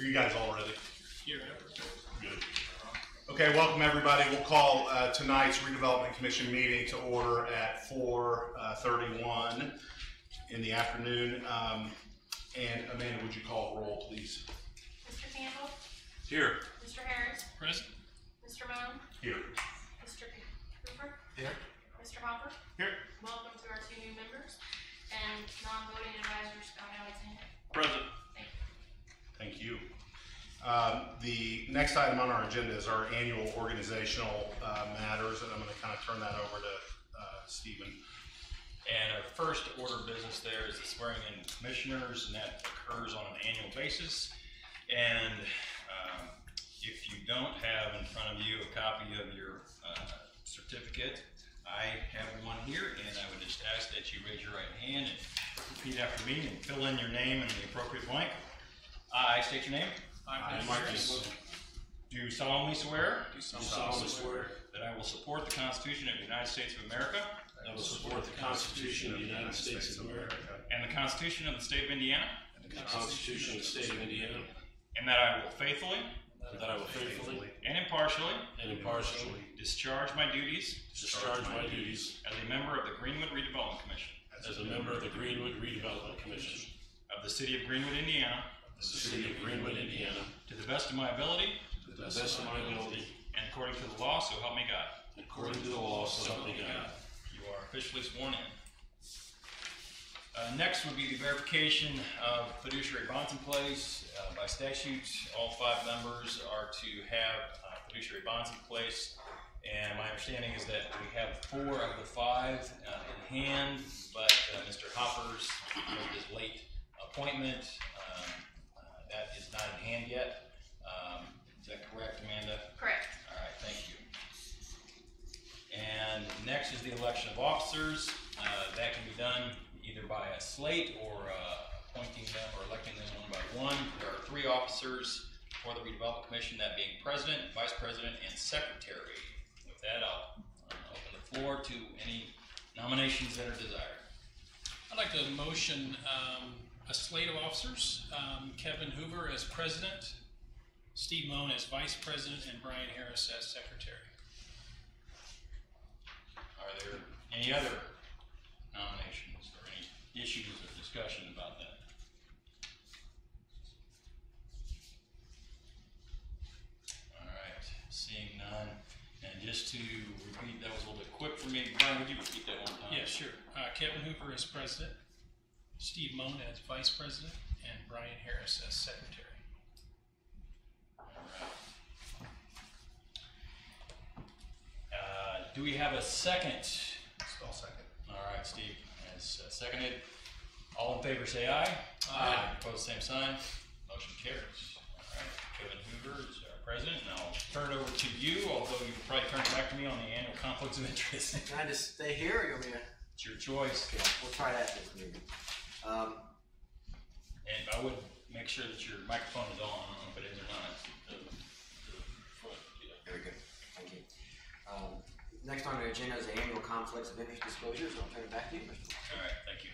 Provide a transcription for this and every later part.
Are you guys all ready? Here. Good. Okay, welcome everybody. We'll call tonight's Redevelopment Commission meeting to order at 4:31 in the afternoon. And Amanda, would you call roll, please? Mr. Campbell? Here. Mr. Harris? Present. Mr. Moan? Here. Mr. Cooper? Here. Mr. Hopper? Here. Welcome to our two new members. And non-voting advisor Scott Alexander. Present. Thank you. The next item on our agenda is our annual organizational matters, and I'm going to kind of turn that over to Stephen. And our first order of business there is the swearing in commissioners, and that occurs on an annual basis. And if you don't have in front of you a copy of your certificate, I have one here, and I would just ask that you raise your right hand and repeat after me and fill in your name in the appropriate blank. I state your name. I, Marcus, do solemnly swear that I will support the Constitution of the United States of America I will support the Constitution of the United States of America and the Constitution of the State of Indiana, and the Constitution of the State of Indiana, and that I will faithfully and impartially discharge my duties as a member of the Greenwood Redevelopment Commission of the City of Greenwood, Indiana, to the best of my ability and according to the law, so help me God. You are officially sworn in. Next would be the verification of fiduciary bonds in place. By statute, all 5 members are to have fiduciary bonds in place, and my understanding is that we have 4 of the 5 in hand, but Mr. Hopper's his late appointment, that is not in hand yet. Is that correct, Amanda? Correct. All right, thank you. And next is the election of officers. That can be done either by a slate or appointing them or electing them one by one. There are 3 officers for the Redevelopment Commission, that being President, Vice President, and Secretary. With that, I'll open the floor to any nominations that are desired. I'd like to motion a slate of officers. Kevin Hoover as President, Steve Moan as Vice President, and Brian Harris as Secretary. Are there any other nominations or any issues or discussion about that? All right, seeing none. And just to repeat, that was a little bit quick for me. Brian, would you repeat that one time? Yeah, sure. Kevin Hoover as President, Steve Moan as Vice President, and Brian Harris as Secretary. Do we have a second? I'll second. All right, Steve has seconded. All in favor say aye. Aye. Opposed, same sign. Motion carries. All right, Kevin Hoover is our president, and I'll turn it over to you, although you can probably turn it back to me on the annual conflicts of interest. Can I just stay here, or you want me to? It's your choice. Okay, we'll try that this meeting. And I would make sure that your microphone is on. I don't know if it is or not. Very good. Thank you. Next on the agenda is the annual conflicts of interest disclosures. I'll turn it back to you, Mr. All right, thank you.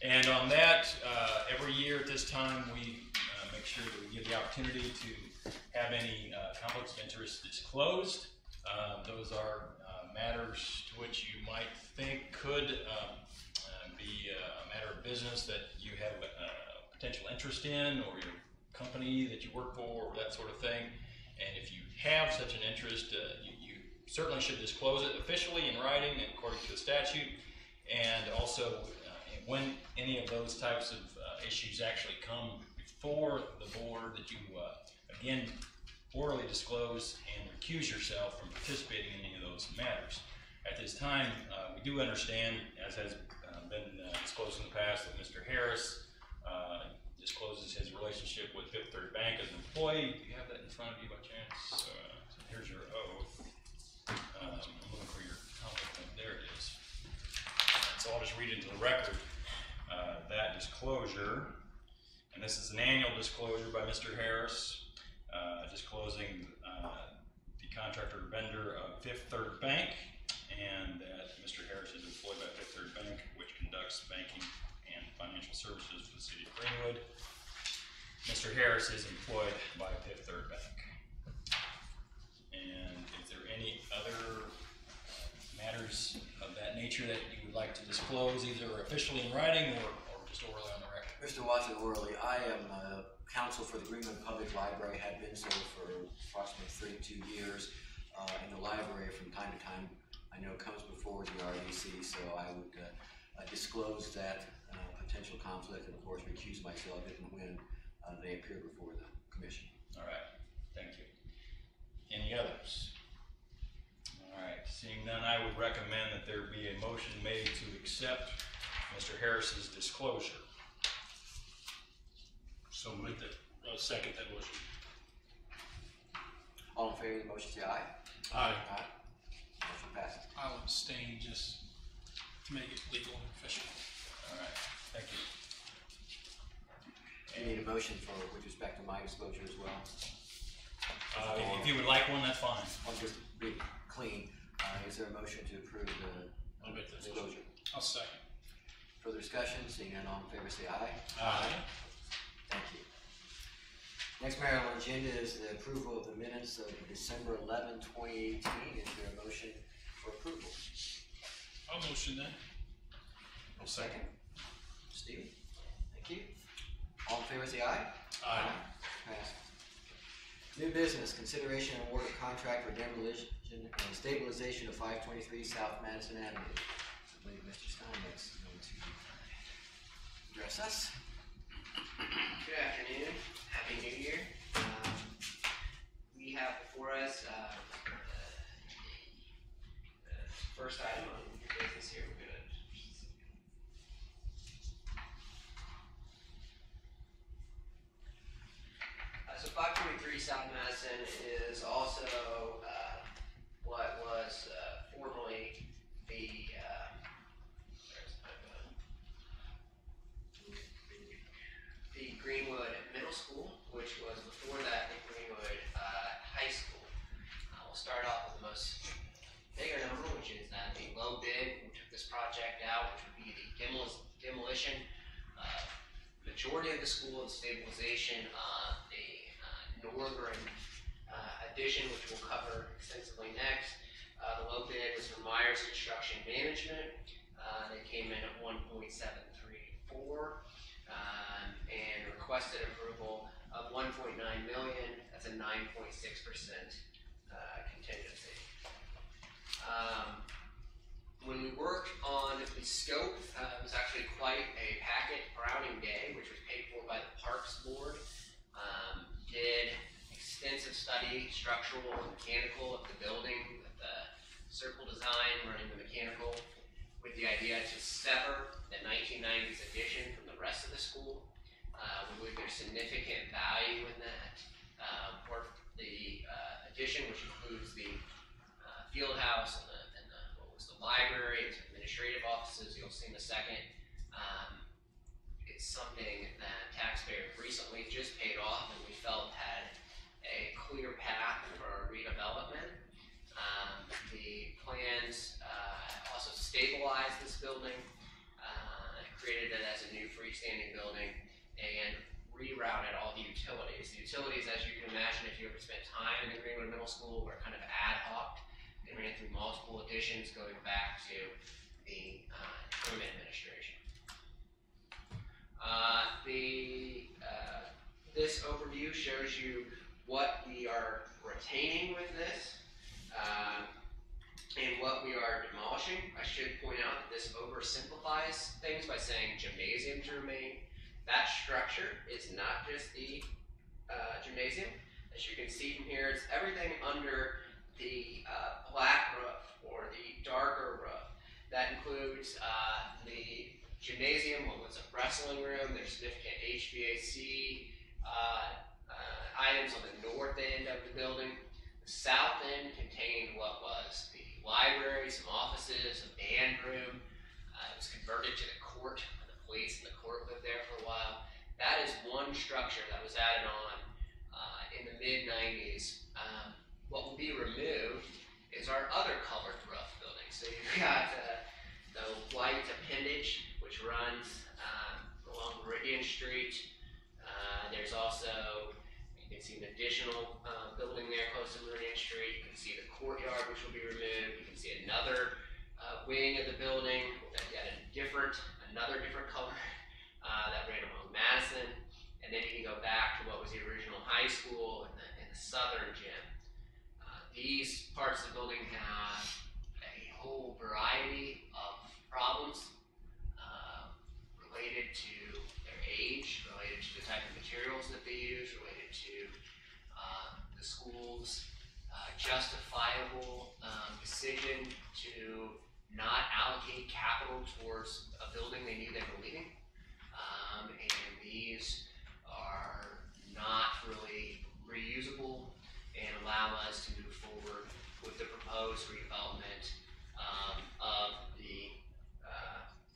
And on that, every year at this time, we make sure that we give the opportunity to have any conflicts of interest disclosed. Those are matters to which you might think could be a matter of business that you have a potential interest in, or your company that you work for, or that sort of thing. And if you have such an interest, you certainly should disclose it officially in writing and according to the statute. And also, when any of those types of issues actually come before the board, that you again orally disclose and recuse yourself from participating in any of those matters. At this time, we do understand, as has been disclosed in the past, that Mr. Harris discloses his relationship with Fifth Third Bank as an employee. Do you have that in front of you by chance? So here's your oath. I'm looking for your conflict. There it is. So I'll just read into the record that disclosure. And this is an annual disclosure by Mr. Harris, disclosing the contractor vendor of Fifth Third Bank, and that Mr. Harris is employed by Fifth Third Bank, which conducts banking and financial services for the city of Greenwood. Mr. Harris is employed by Fifth Third Bank. And is there any other matters of that nature that you would like to disclose, either officially in writing or just orally on the record? Mr. Watson, orally, I am counsel for the Greenwood Public Library, have been so for approximately 32 years. In the library, from time to time, I know comes before the RDC, so I would disclose that potential conflict and, of course, recuse myself if and when they appear before the commission. All right, thank you. Any others? All right, seeing none, I would recommend that there be a motion made to accept Mr. Harris's disclosure. So moved. I'll second that motion. All in favor of the motion, say aye. Aye. Aye. Motion passes. I'll abstain just to make it legal and official. All right, thank you. You need a motion for with respect to my disclosure as well. If you would like one, that's fine. I'll just be clean. Is there a motion to approve the I'll make that disclosure? I'll second. Further discussion? Seeing none, all in favor say aye. Aye. Thank you. Next matter on the agenda is the approval of the minutes of December 11, 2018. Is there a motion for approval? I'll motion that. A second. Steve? Thank you. All in favor say aye. Aye. Passed. New business, consideration and award of contract for demolition and stabilization of 523 South Madison Avenue. I believe Mr. Steinmetz is going to address us. Good afternoon. Happy New Year. We have before us the first item on your business here. We're gonna so 523 South Madison is also what was formerly the Greenwood Middle School, which was before that the Greenwood High School. We'll start off with the most bigger number, which is the low bid. We took this project out, which would be the demolition, majority of the school, and stabilization of the northern addition, which we'll cover extensively next. The low bid was from Myers Construction Management. They came in at 1.734 and requested approval of 1.9 million. That's a 9.6% contingency. When we worked on the scope, it was actually quite a packet Browning day, which was paid for by the Parks Board. Did extensive study, structural and mechanical of the building, with the circle design, running the mechanical, with the idea to sever the 1990s addition from the rest of the school. We believe there's significant value in that. For the addition, which includes the field house and what was the library and some administrative offices, you'll see in a second. It's something that taxpayers recently just paid off and we felt had a clear path for redevelopment. The plans also stabilized this building, created it as a new freestanding building, and rerouted all the utilities. The utilities, as you can imagine, if you ever spent time in the Greenwood Middle School, were kind of ad hoc. They ran through multiple additions going back to the term administration. This overview shows you what we are retaining with this and what we are demolishing. I should point out that this oversimplifies things by saying gymnasium to remain. That structure is not just the gymnasium. As you can see from here, it's everything under the black roof or the darker roof. That includes the gymnasium, what was a wrestling room. There's significant HVAC items on the north end of the building. The south end contained what was the library, some offices, a band room. It was converted to the court. The police and the court lived there for a while. That is one structure that was added on in the mid-90s. What will be removed is our other colored roof building. So you've got the white appendage, which runs along Meridian Street. There's also, you can see an additional building there close to Meridian Street. You can see the courtyard, which will be removed. You can see another wing of the building that got another different color that ran along Madison. And then you can go back to what was the original high school and the southern gym. These parts of the building have a whole variety of problems related to their age, related to the type of materials that they use, related to the school's justifiable decision to not allocate capital towards a building they knew they were leaving. And these are not really reusable and allow us to move forward with the proposed redevelopment of the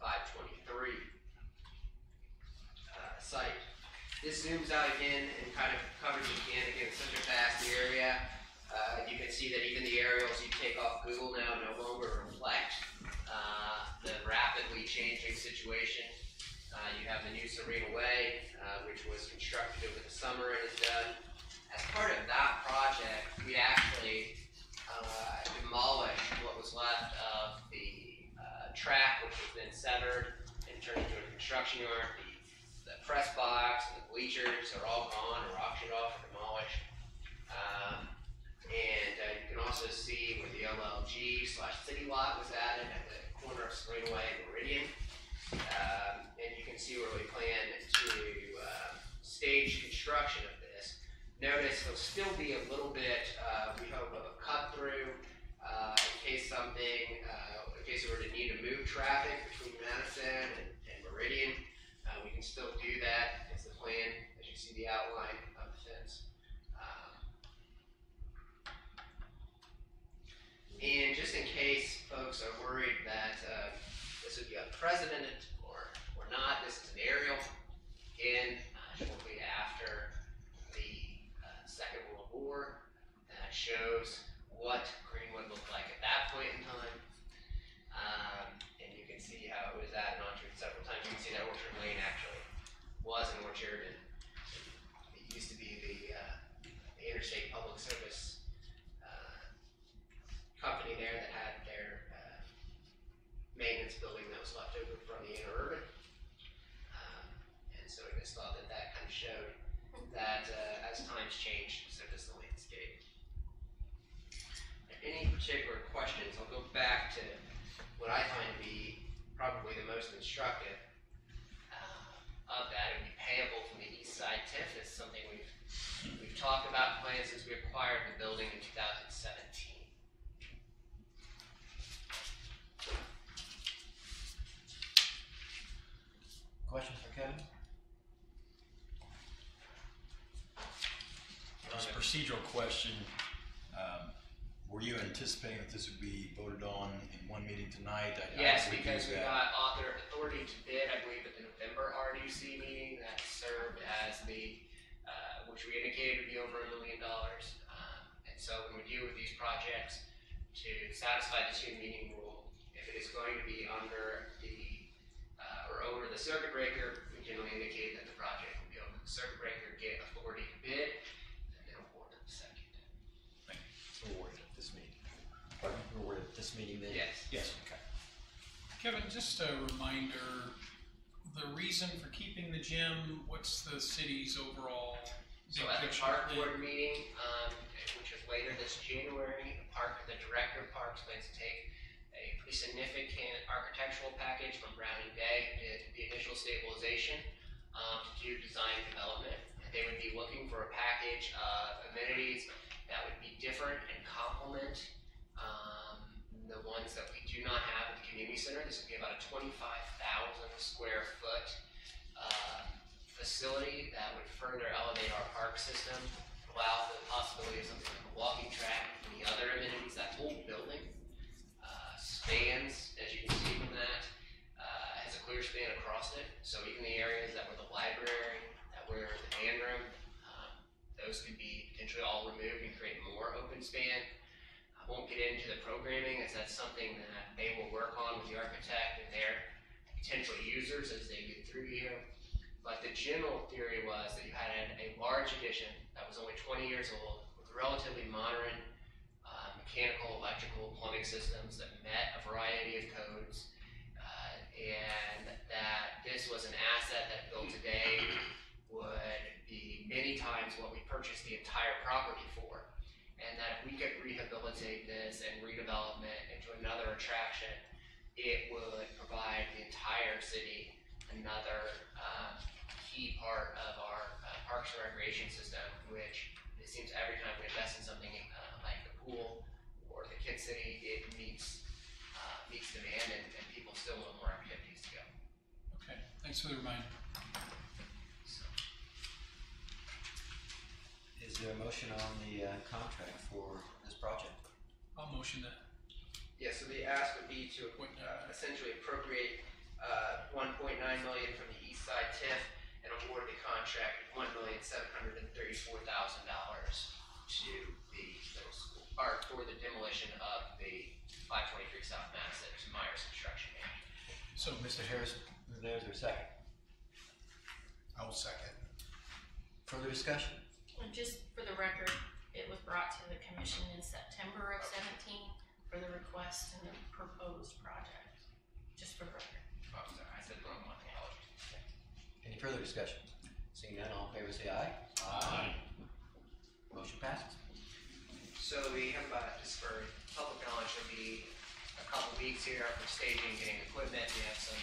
523 site. This zooms out again and kind of covers again. It's such a vast area. You can see that even the aerials you take off Google now no longer reflect the rapidly changing situation. You have the new Serena Way, which was constructed over the summer and is done. As part of that project, we actually demolished what was left of the track, which was then severed and turned into a construction yard. The press box and the bleachers are all gone or auctioned off or demolished. And you can also see where the OLG/city lot was added at the corner of Serena Way and Meridian. And you can see where we plan to stage construction of this. Notice there'll still be a little bit, we hope, of a cut through in case we were to need to move traffic between Madison and Meridian. We can still do that. It's the plan, as you see the outline of the fence. And just in case folks are worried that this would be unprecedented or not, this is an aerial. Again, shortly after the Second World War, that shows what Greenwood looked like at that point in time. And you can see how it was added onto it several times. You can see that Orchard Lane actually was an orchard, and it used to be the Interstate Public Service company there that had their maintenance building that was left over from the interurban. And so I just thought that kind of showed that as times change, so does the landscape. Any particular questions? I'll go back to what I find to be probably the most instructive of that. It would be payable from the east side TIF. It's something we've talked about plans since we acquired the building in 2017. Questions for Kevin? Just a procedural question. Were you anticipating that this would be voted on in one meeting tonight? Yes, because we got author authority to bid, I believe, at the November RDC meeting that served as the, which we indicated would be over $1 million. And so when we deal with these projects, to satisfy the 2 meeting rule, if it is going to be under the, or over the circuit breaker, we generally indicate that the project will be over the circuit breaker, get authority to bid, and then award it the second. Awarded at this meeting. Pardon? Awarded at this meeting then? Yes. Yes, okay. Kevin, just a reminder, the reason for keeping the gym, what's the city's overall So big at the picture park plan? board meeting, which is later this January, the director of parks plans to take a pretty significant architectural package from Brown and Day, did the initial stabilization to do design development. They would be looking for a package of amenities that would be different and complement the ones that we do not have at the community center. This would be about a 25,000 square foot facility that would further elevate our park system, allow for the possibility of something like a walking track and the other amenities. That whole building spans, as you can see from that, has a clear span across it. So even the areas that were the library, that were the band room, those could be potentially all removed and create more open span. I won't get into the programming, as that's something that they will work on with the architect and their potential users as they get through here. But the general theory was that you had a large large addition that was only 20 years old with relatively modern mechanical, electrical, plumbing systems that met a variety of codes, and that this was an asset that built today would be many times what we purchased the entire property for, and that if we could rehabilitate this and redevelop it into another attraction, it would provide the entire city another key part of our parks and recreation system, which it seems every time we invest in something like the pool or the Kid City, it meets demand, and people still want more activities to go. Okay, thanks for the reminder. So, Is there a motion on the contract for this project? I'll motion that. Yeah, so the ask would be to essentially appropriate $1.9 million from the East Side TIF and award the contract $1,734,000 to the middle school, or for the demolition of the 523 South Mass at Myers Construction Management. So, Mr. Harris, there's your second. I will second. Further discussion? And just for the record, it was brought to the commission in September of 17 for the request and the proposed project, just for the record. oh, I'm sorry, I said the wrong one. Apologies. Any further discussion? Seeing none, all in favor say aye. Aye. Motion passes. So we have just for public knowledge, there'll be a couple weeks here for staging, getting equipment. We have some,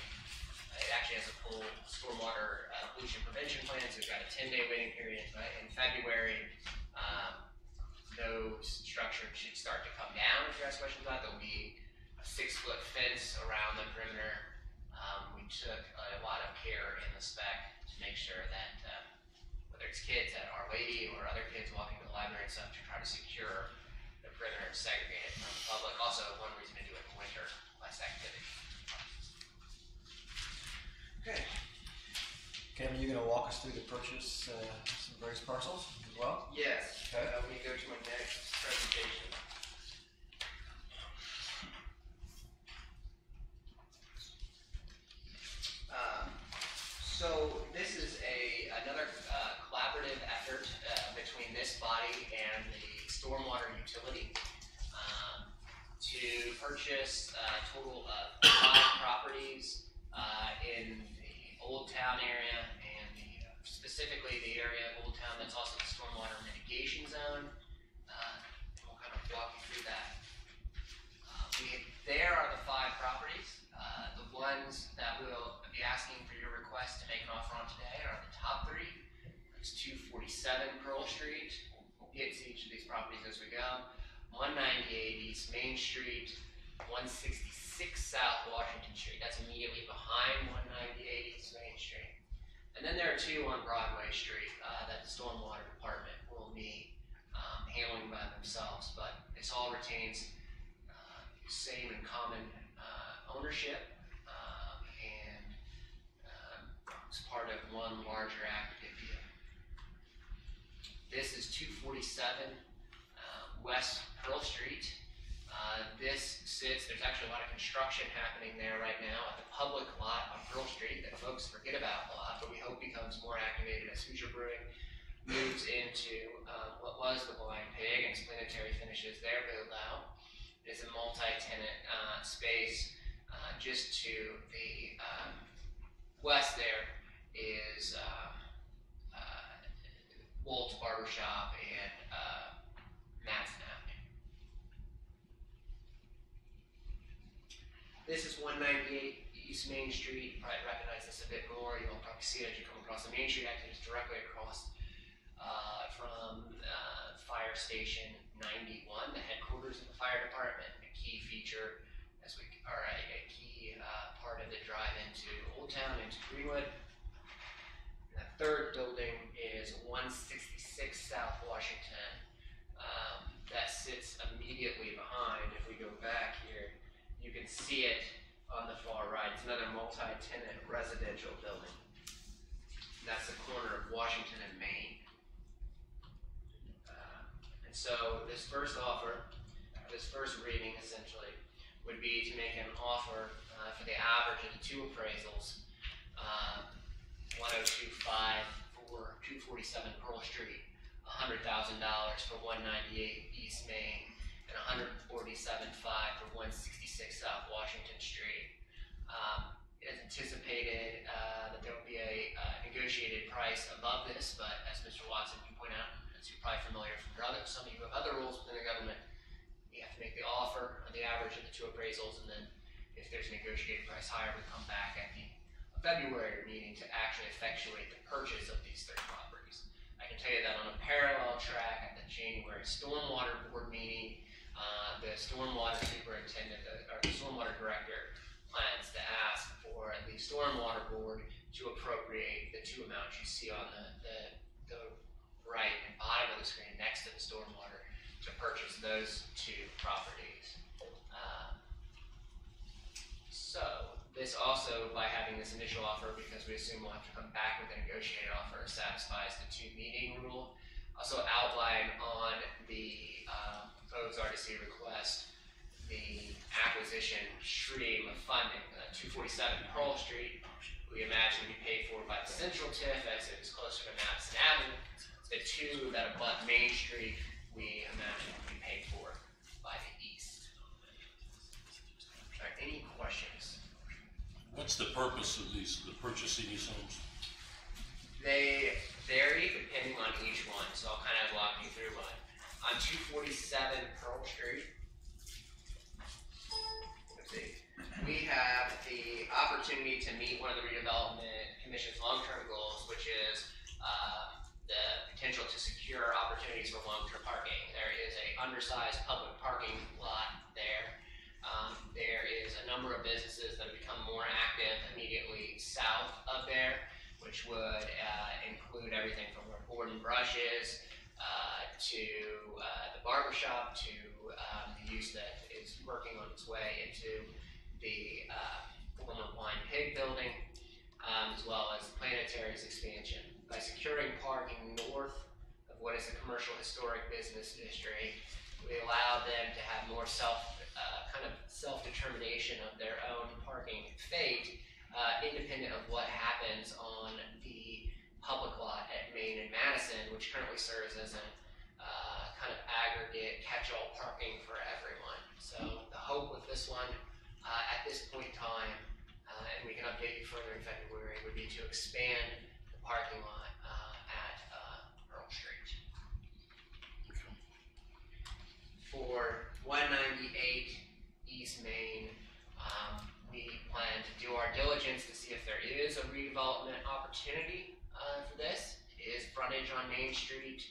it actually has a full stormwater pollution prevention plan, so we've got a 10-day waiting period. But in February, those structures should start to come down. If you ask questions about, there'll be a 6-foot fence around the perimeter. We took a lot of care in the spec to make sure that whether it's kids at Our Lady or other kids walking to the library and stuff, to try to secure the perimeter and segregate it from the public. Also, one reason to do it in winter, less activity. Okay. Kevin, you gonna walk us through the purchase, some various parcels as well? Yes, Okay. let me go to my next presentation. So this is another collaborative effort between this body and the stormwater utility to purchase a total of 5 properties in the Old Town area and specifically the area of Old Town that's also the stormwater mitigation zone. We'll kind of walk you through that. There are the 5 properties. The ones that we'll be asking for your request to make an offer on today are the top 3. It's 247 Pearl Street. We'll get to each of these properties as we go. 198 East Main Street, 166 South Washington Street. That's immediately behind 198 East Main Street. And then there are 2 on Broadway Street that the Stormwater Department will be handling by themselves, but this all retains same and common ownership and it's part of one larger aggregate deal. This is 247 West Pearl Street. This sits, there's actually a lot of construction happening there right now at the public lot on Pearl Street that folks forget about a lot, but we hope becomes more activated as Hoosier Brewing moves into what was the Blind Pig and its planetary finishes there build out. It's a multi-tenant space. Just to the west there is Walt's Barbershop and Madison Avenue. This is 198 East Main Street. You probably recognize this a bit more. You'll probably see it as you come across the Main Street exit. It's directly across from Fire Station 91, the headquarters of the fire department. A key feature, a key part of the drive into Old Town, into Greenwood. And the third building is 166 South Washington. That sits immediately behind. If we go back here, you can see it on the far right. It's another multi-tenant residential building. That's the corner of Washington and Main. And so this first offer, this first reading essentially, would be to make an offer for the average of the 2 appraisals, 102.5 for for 247 Pearl Street, $100,000 for 198 East Main, and $147,500 for 166 South Washington Street. It is anticipated that there will be a negotiated price above this, but as Mr. Watson can point out, as you're probably familiar from some of you have other rules within the government, you have to make the offer on the average of the two appraisals, and then if there's a negotiated price higher, we come back at the February meeting to actually effectuate the purchase of these 3 properties. I can tell you that on a parallel track at the January Stormwater Board meeting, the stormwater superintendent, or the stormwater director, plans to ask for the stormwater board to appropriate the 2 amounts you see on the right and bottom of the screen next to the stormwater to purchase those 2 properties. So this also, by having this initial offer, because we assume we'll have to come back with a negotiated offer, satisfies the 2 meeting rule. Also outline on the proposed RDC request the acquisition stream of funding. 247 Pearl Street, we imagine will be paid for by the central TIF as it is closer to Madison Avenue. The 2 that abut Main Street, we imagine will be paid for by the east. All right, any questions? What's the purpose of purchasing these homes? They vary depending on each one, so I'll kind of walk you through one. On 247 Pearl Street, let's see, we have the opportunity to meet one of the redevelopment commission's long-term goals, which is the potential to secure opportunities for long-term parking. There is a undersized public parking lot there. There is a number of businesses that have become more active immediately south of there, which would include everything from where Board and Brush is, to the barbershop, to the use that is working on its way into the former Wine Pig building, as well as Planetary's expansion. By securing parking north of what is a commercial historic business district, we allow them to have more self-determination of their own parking fate, independent of what happens on the public lot at Main and Madison, which currently serves as a kind of aggregate catch-all parking for everyone. So the hope with this one, at this point in time, and we can update you further in February, would be to expand the parking lot at Pearl Street. Okay. For 198 East Main, we plan to do our diligence to see if there is a redevelopment opportunity for this. It is frontage on Main Street.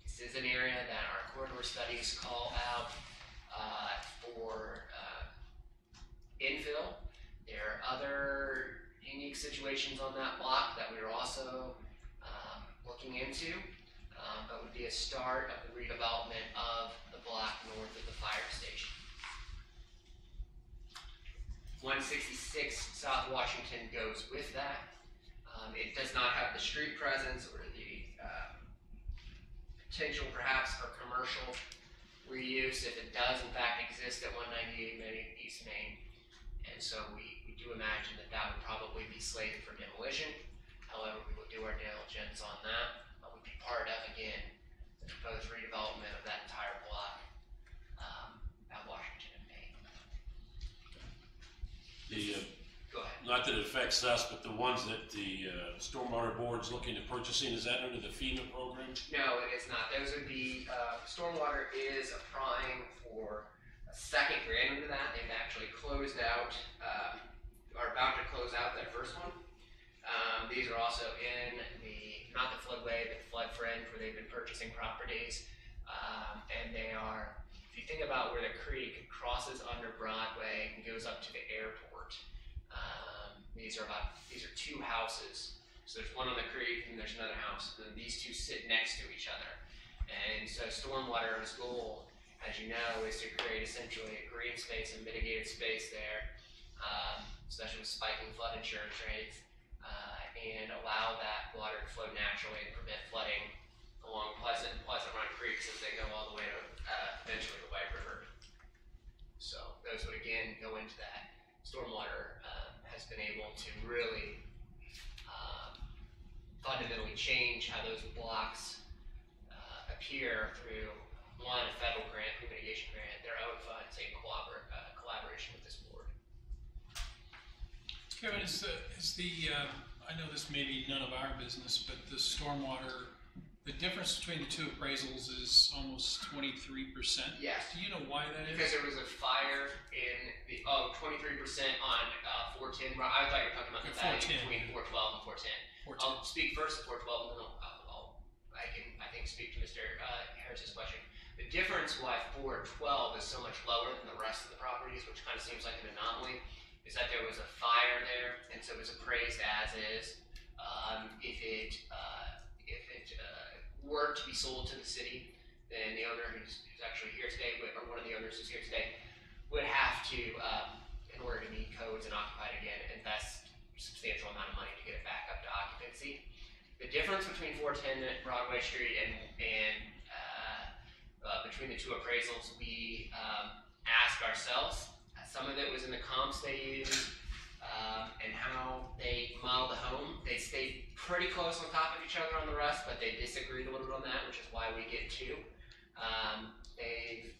This is an area that our corridor studies call out for infill. There are other unique situations on that block that we are also looking into, but would be a start of the redevelopment of the block north of the fire station. 166 South Washington goes with that. It does not have the street presence or the potential perhaps for commercial reuse if it does in fact exist at 198 East Main. And so we do imagine that that would probably be slated for demolition. However, we will do our diligence on that. Would be part of, again, the proposed redevelopment of that entire block at Washington and Main. Go ahead. Not that it affects us, but the ones that the Stormwater Board's looking at purchasing, is that under the FEMA program? No, it is not. Those would be, Stormwater is applying for a second grant into that. They've actually closed out, are about to close out their first one. These are also in not the floodway, but the flood fringe where they've been purchasing properties. And they are, if you think about where the creek crosses under Broadway and goes up to the airport, these are 2 houses. So there's one on the creek and there's another house, and then these 2 sit next to each other. And so Stormwater's goal, as you know, is to create essentially a green space and mitigated space there, especially with spiking flood insurance rates, and allow that water to flow naturally and prevent flooding along Pleasant and Pleasant Run Creeks as they go all the way to eventually the White River. So those would again go into that. Stormwater has been able to really fundamentally change how those blocks appear through one, a federal grant, pre-mitigation grant, their own funds, in collaboration with this board. Kevin, I know this may be none of our business, but the stormwater, the difference between the two appraisals is almost 23%. Yes. Do you know why that is? Because there was a fire in the, 23% on 410. I thought you were talking about the value between 412 and 410. I'll speak first at 412, and then I think speak to Mr. Harris's question. The difference why 412 is so much lower than the rest of the properties, which kind of seems like an anomaly, is that there was a fire there, and so it was appraised as is. If it were to be sold to the city, then the owner who's actually here today, or one of the owners who's here today, would have to, in order to meet codes and occupy it again, invest a substantial amount of money to get it back up to occupancy. The difference between 410 and Broadway Street and between the two appraisals, we asked ourselves. Some of it was in the comps they used and how they modeled the home. They stayed pretty close on top of each other on the rest, but they disagreed a little bit on that, which is why we get two. They've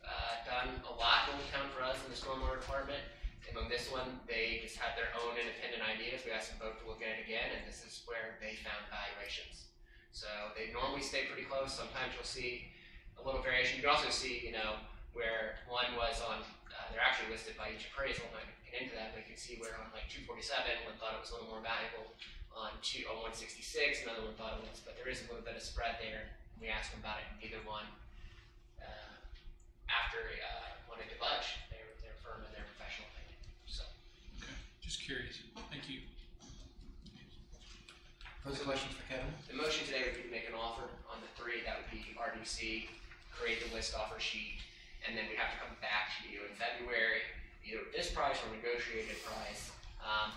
done a lot in Old Town for us in the stormwater department. And on this one, they just had their own independent ideas. We asked them both to look at it again, and this is where they found valuations. So they normally stay pretty close. Sometimes you'll see a little variation. You can also see, where one was on, they're actually listed by each appraisal. I'm not going to get into that, but you can see where on like 247, one thought it was a little more valuable. On 166, another one thought it was, but there is a little bit of spread there. We asked them about it, and neither one, after wanted to budge. They're firm in their professional opinion. So. Okay, just curious. Thank you. Further questions for Kevin? The motion today would be to make an offer on the three. That would be RDC, create the list offer sheet, and then we'd have to come back to you in February, either with this price or negotiated price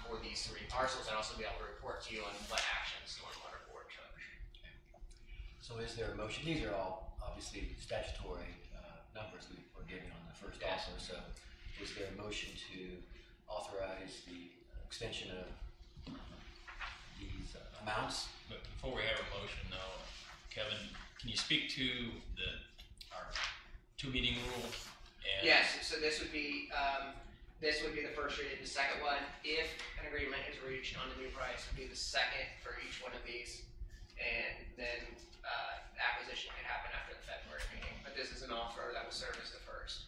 for these three parcels, and also be able to report to you on what actions the Stormwater Board took. So is there a motion? These are all obviously statutory numbers we were given on the first offer. So is there a motion to authorize the extension of these amounts? But before we have a motion, though, Kevin, can you speak to our two-meeting rule? And Yes. So this would be the first reading. The second one, if an agreement is reached on the new price, would be the second for each one of these, and then acquisition could happen after the February meeting. But this is an offer that will serve as the first.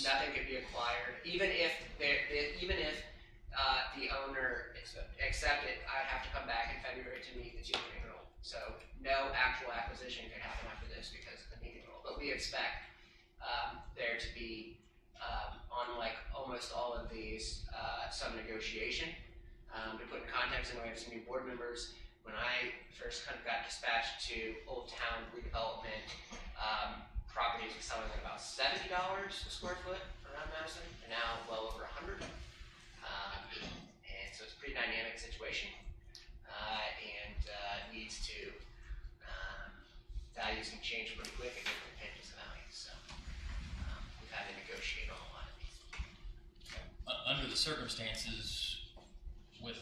Nothing could be acquired, even if the owner accepted. I'd have to come back in February to meet the two-meeting rule. So no actual acquisition could happen after this because of the meeting rule. But we expect there to be, on like almost all of these, some negotiation. To put in context, and we have some new board members. When I first kind of got dispatched to Old Town redevelopment, properties were selling at about $70 a square foot around Madison, and now well over 100. And so it's a pretty dynamic situation, and needs to, values can change pretty quick and different opinions of values. So we've had to negotiate on a lot of these. under the circumstances, with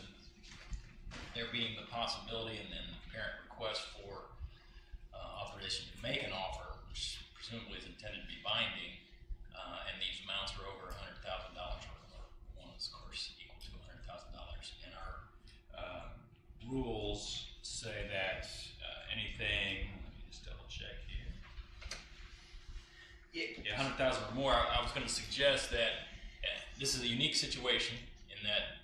there being the possibility and then the parent request for authorization to make an offer, which presumably is intended to be binding, and these amounts are over $100,000, or one is of course equal to $100,000, and our rules say that anything, let me just double check here. Yeah, 100,000 or more. I was going to suggest that this is a unique situation in that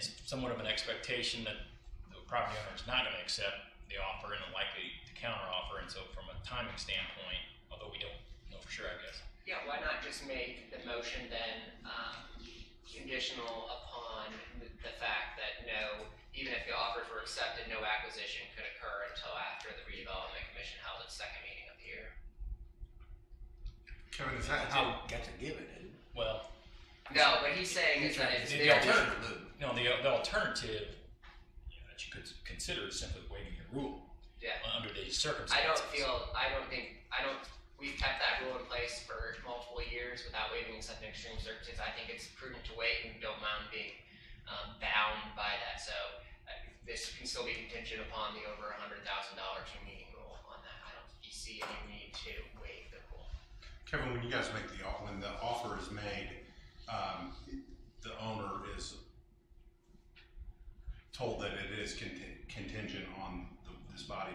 it's somewhat of an expectation that the property owner is not going to accept the offer and likely to counter offer, and so from a timing standpoint, although we don't know for sure, I guess. Yeah, why not just make the motion then conditional upon the fact that even if the offers were accepted, no acquisition could occur until after the redevelopment commission held its second meeting of the year. Kevin, is that how? That's a given, isn't it? Well, No, what he's saying is that it's the alternative. No, the alternative that you could consider is simply waiving your rule. Yeah. Under these circumstances. We've kept that rule in place for multiple years without waiving in such extreme circumstances. I think it's prudent to wait and don't mind being bound by that. So this can still be contingent upon the over $100,000 meeting rule on that. I don't see any need to waive the rule. Kevin, when you guys make when the offer is made, the owner is told that it is contingent on this body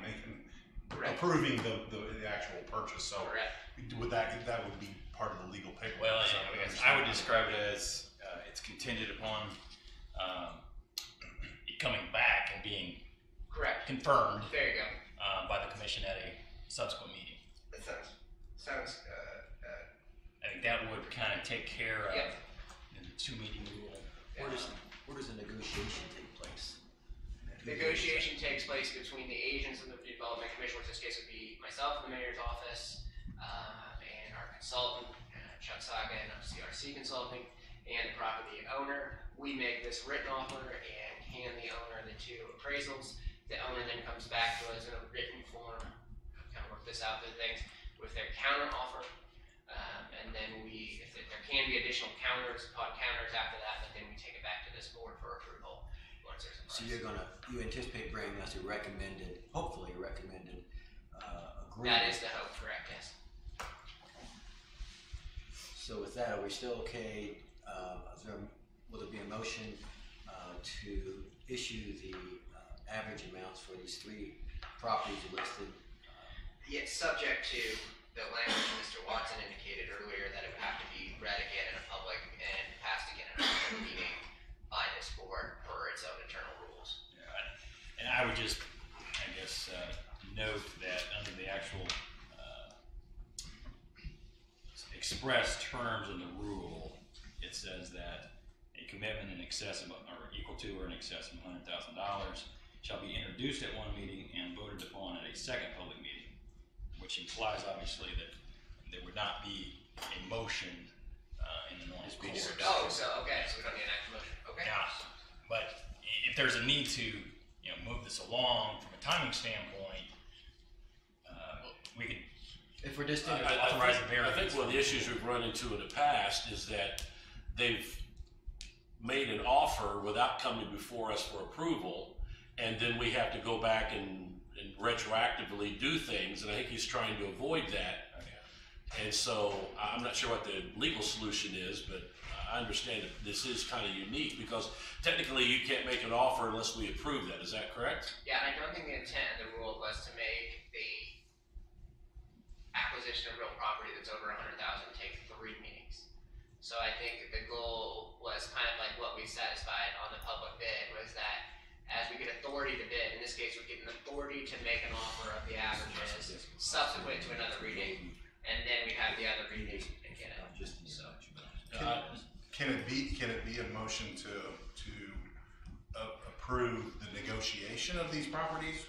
approving the actual purchase. So Correct. that would be part of the legal paperwork. Well, I would describe it as it's contingent upon it coming back and being Correct. confirmed There you go. by the commission at a subsequent meeting. That sounds I think that would kind of take care of Yep. the 2-meeting rule. Where does the negotiation take place? Negotiation takes place between the agents of the Development Commission, which in this case would be myself in the mayor's office, and our consultant, Chuck Sagan of CRC Consulting, and the property owner. We make this written offer and hand the owner the 2 appraisals. The owner then comes back to us in a written form, kind of work this out through things, with their counter offer. And then if there can be additional counters after that, but then we take it back to this board for approval once there's a price. So you anticipate bringing us hopefully a recommended agreement? That is the hope, correct, yes. So with that, are we still okay? Will there be a motion to issue the average amounts for these 3 properties listed? Yes, subject to the language Mr. Watson indicated earlier that it would have to be read again in a public and passed again in a public meeting by this board per its own internal rules. Yeah, and I would just, I guess, note that under the actual express terms in the rule, it says that a commitment in excess of or equal to or in excess of $100,000 shall be introduced at one meeting and voted upon at a second public meeting, which implies obviously that there would not be a motion in the normal course. Oh, so we don't need an actual motion. Okay. Now, but if there's a need to move this along from a timing standpoint, we could. If we're just authorize a variance. I think one of the issues we've run into in the past is that they've made an offer without coming before us for approval, and then we have to go back and retroactively do things, and I think he's trying to avoid that. And so I'm not sure what the legal solution is, but I understand that this is kind of unique because technically you can't make an offer unless we approve that. Is that correct? Yeah, and I don't think the intent of the rule was to make the acquisition of real property that's over 100,000 take 3 meetings. So I think the goal was kind of like what we satisfied on the public bid was that as we get authority to bid, in this case we're getting authority to make an offer of the averages subsequent to another reading, and then we have the other reading and get it. So, Can it be a motion to approve the negotiation of these properties?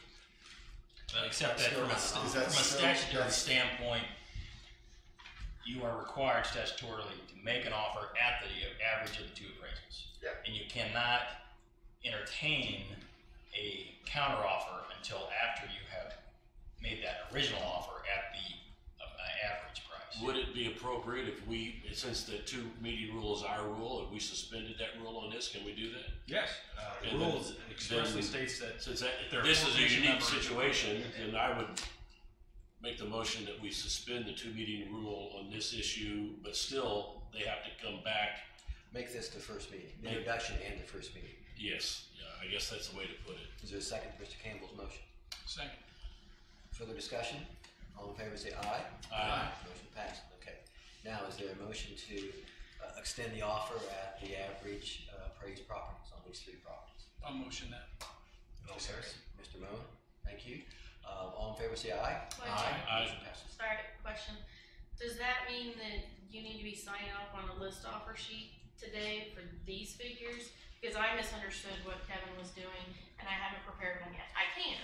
But except that from a statutory standpoint, you are required statutorily to make an offer at the average of the 2 appraisals. Yeah. And you cannot entertain a counteroffer until after you have made that original offer at the average price. Would it be appropriate if since the 2-meeting rule is our rule, if we suspended that rule on this, can we do that? Yes. The And rule then- expressly states that Since there are this is a 4 commission unique members- situation, then I would make the motion that we suspend the 2-meeting rule on this issue, but still, they have to come back. make this the first meeting, the introduction and the first meeting. Yes, yeah, I guess that's the way to put it. Is there a second to Mr. Campbell's motion? Second. Further discussion? All in favor say aye. Aye. Motion passed. Okay. Now, is there a motion to extend the offer at the average appraised properties on these 3 properties? I'll motion that. Mr. Harrison, Mr. Moan, thank you. All in favor say aye. Aye. Motion passes. Sorry, question. Does that mean that you need to be signing off on a list offer sheet today for these figures? Because I misunderstood what Kevin was doing and I haven't prepared one yet. I can,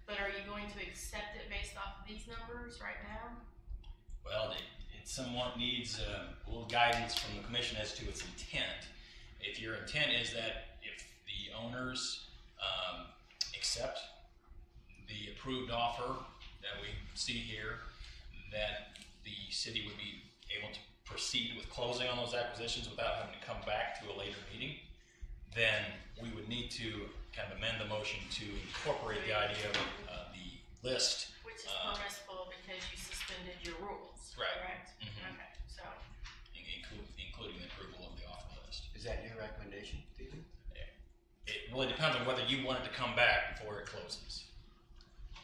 but are you going to accept it based off of these numbers right now? Well, it somewhat needs a little guidance from the commission as to its intent. If your intent is that if the owners accept the approved offer that we see here, that the city would be able to proceed with closing on those acquisitions without having to come back to a later meeting, then we would need to kind of amend the motion to incorporate the idea of the list. Which is permissible because you suspended your rules, Right. correct? Mhm. Okay, so, Including the approval of the offer list. Is that your recommendation, Stephen? It really depends on whether you want it to come back before it closes.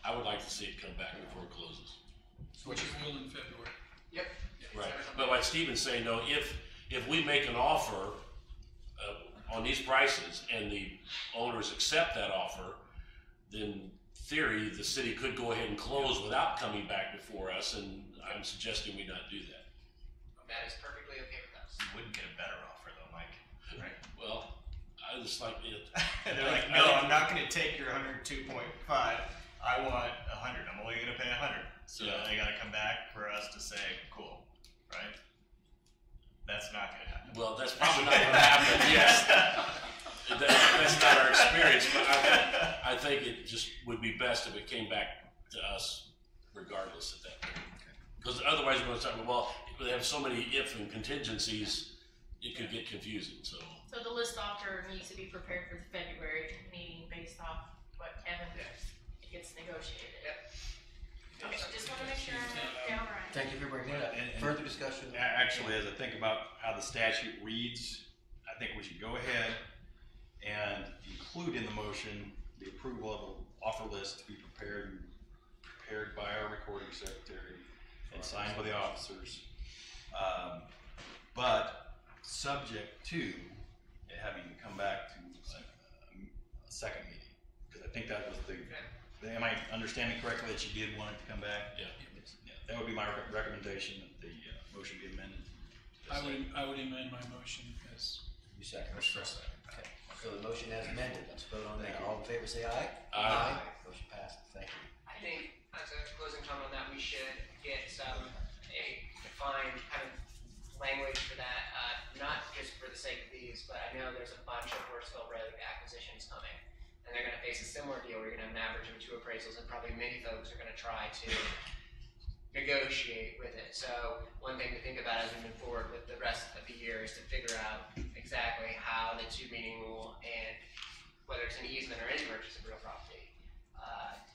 I would like to see it come back before it closes. Which is will in February. Yep. Right, but like Steven's saying, though, if we make an offer on these prices and the owners accept that offer, then theory, the city could go ahead and close without coming back before us, and I'm suggesting we not do that. That is perfectly okay with us. You wouldn't get a better offer though, Mike. Right? Well, I just like it. They're like, no, I'm not going to take your 102.5. I want 100. I'm only going to pay 100. So Yeah. they got to come back for us to say, cool, right? That's not going to happen. Well, that's probably not going to happen. Yes, that's not our experience. But I think it just would be best if it came back to us, regardless at that point. Because otherwise, we're going to talk. Well, they have so many if and contingencies, it could get confusing. So the list offer needs to be prepared for the February meeting based off what Kevin gets negotiated. Yep. Okay, just wanna make sure I'm down right. Thank you for bringing it up. And- Further discussion? Actually, as I think about how the statute reads, I think we should go ahead and include in the motion the approval of an offer list to be prepared by our recording secretary and signed by the officers. But subject to it having to come back to a second meeting. Because I think that was am I understanding correctly that you did want it to come back? Yeah. That would be my recommendation, that the motion be amended. I would amend my motion as. You second. First. Okay, so the motion as amended, let's vote on that. All in favor say aye. Aye. Motion passes, thank you. I think, as a closing comment on that, we should get a defined kind of language for that, not just for the sake of these, but I know there's a bunch of Horseville Road acquisitions coming. And they're gonna face a similar deal where you're gonna have an average of 2 appraisals, and probably many folks are gonna try to negotiate with it. So one thing to think about as we move forward with the rest of the year is to figure out exactly how the 2 meeting rule and whether it's an easement or any purchase of real property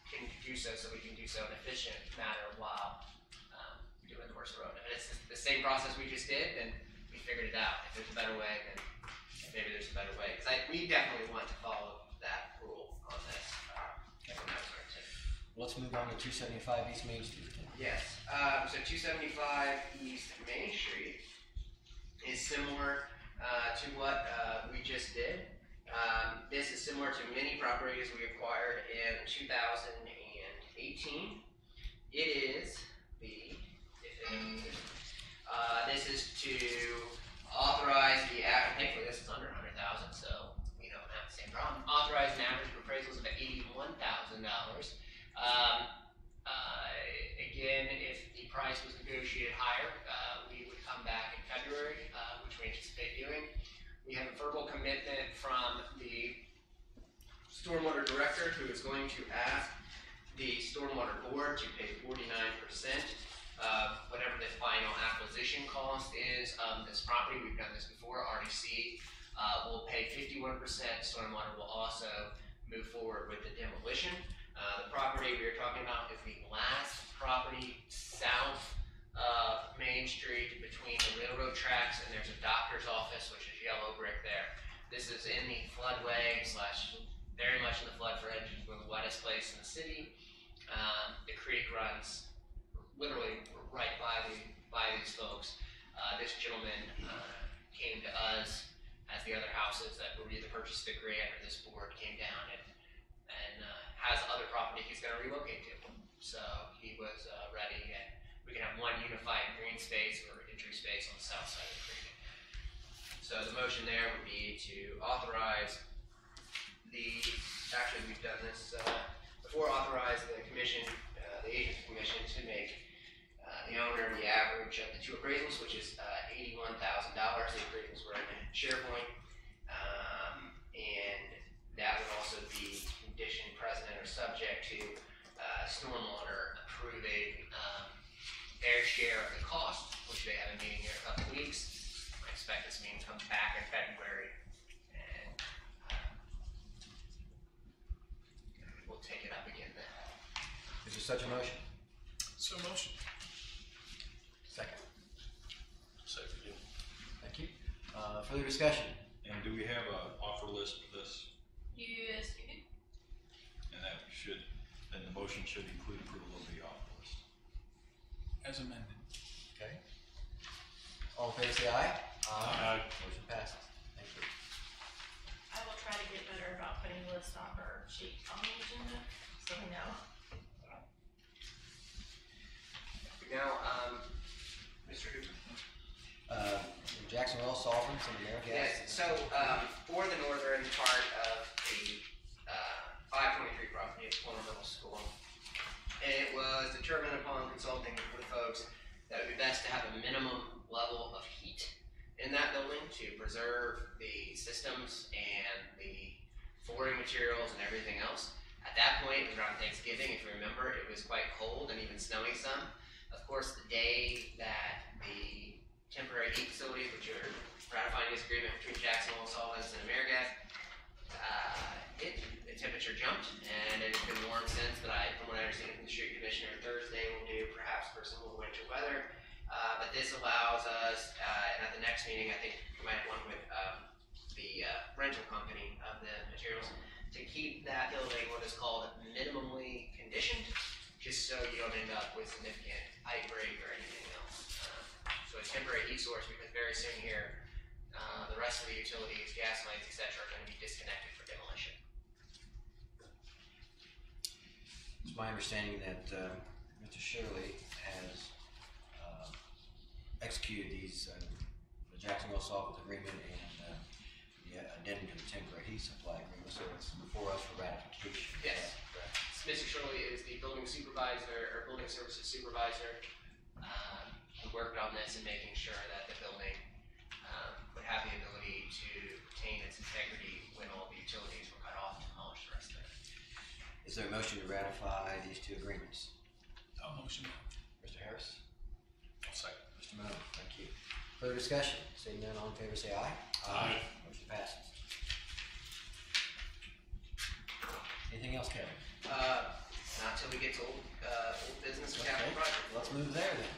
can do so we can do so in an efficient manner while doing the Horse Road. If it's the same process we just did, then we figured it out. If there's a better way, then maybe there's a better way. Because we definitely want to follow that rule on this. Let's move on to 275 East Main Street. Yes, so 275 East Main Street is similar to what we just did. This is similar to many properties we acquired in 2018. It is this is to authorize thankfully this is under 100,000, so we don't have the same problem. Authorize an average of appraisals of $81,000. Again, if the price was negotiated higher, we would come back in February, which we anticipate doing. We have a verbal commitment from the stormwater director who is going to ask the stormwater board to pay 49% of whatever the final acquisition cost is of this property. We've done this before. RDC will pay 51%. Stormwater will also move forward with the demolition. The property we are talking about is the last property south of Main Street between the railroad tracks, and there's a doctor's office, which is yellow brick there. This is in the floodway / very much in the flood fringe. It's one of the wettest place in the city. The creek runs literally right by these folks. This gentleman came to us as the other houses that were either purchased the grant or this board came down and has other property he's going to relocate to. So he was ready, and we can have one unified green space or entry space on the south side of the creek. So the motion there would be to authorize actually we've done this before, authorize the commission, the agency commission to make the owner the average of the 2 appraisals, which is $81,000. The appraisals were in SharePoint, and that would also be conditioned precedent or subject to stormwater approving their share of the cost, which they have a meeting here in a couple of weeks. I expect this meeting comes back in February, and such a motion? So motion. Second. Second, yeah. Thank you. Further discussion? And do we have an offer list for this? Yes, you do. And then the motion should include approval of the offer list. As amended. Okay. All in favor, say aye. Aye. Motion passes. Thank you. I will try to get better about putting list offer sheet on the agenda, so we know. Now, Mr. Hooper. Jacksonville Solvents and America. Yes, so, for the northern part of the, 523 property at Corner Middle School, it was determined upon consulting with the folks that it would be best to have a minimum level of heat in that building to preserve the systems and the flooring materials and everything else. At that point, it was around Thanksgiving, if you remember, it was quite cold and even snowing some. Of course, the day that the temporary heat facilities, which are ratifying this agreement between Jacksonville Solvents and AmeriGas, the temperature jumped, and it has been warm since. But from what I understand from the street commissioner, Thursday will do perhaps for some more winter weather. But this allows us, and at the next meeting, I think we might have one with the rental company of the materials, to keep that building what is called minimally conditioned, just so you don't end up with significant pipe break or anything else. So a temporary heat source, because very soon here, the rest of the utilities, gas lines, etc., are going to be disconnected for demolition. It's my understanding that Mr. Shirley has executed these the Jacksonville Solvent agreement and the addendum to the temporary heat supply agreement, so it's before us for ratification. Yes. Mr. Shirley is the building supervisor or building services supervisor who worked on this and making sure that the building would have the ability to retain its integrity when all the utilities were cut off to demolish the rest of it. Is there a motion to ratify these two agreements? I'll motion. Mr. Harris? I'll second. Mr. Moon, thank you. Further discussion? Seeing none, all in favor say aye. Aye. Motion passes. Anything else, Kevin? Not till we get to old business and capital Okay, project. let's move there then.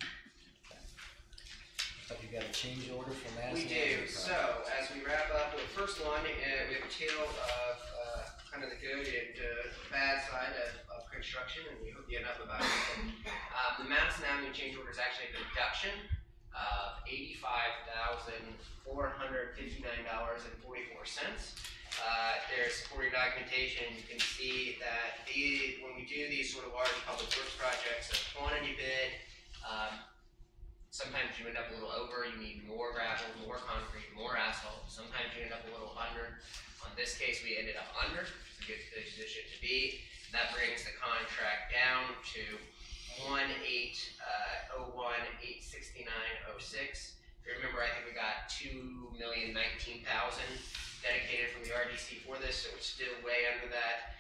Looks like you've got a change order for Madison. We do. Avenue So, as we wrap up with the first one, we have a tale of kind of the good and bad side of construction, and we hope you end up about it. The Madison Avenue change order is actually a reduction of $85,459.44. There's supporting documentation. You can see that when we do these sort of large public works projects, a quantity bid, sometimes you end up a little over. You need more gravel, more concrete, more asphalt. Sometimes you end up a little under. On this case, we ended up under. It's a good position to be. That brings the contract down to $1,801,869.06. If you remember, I think we got $2,019,000 dedicated from the RDC for this, so it's still way under that.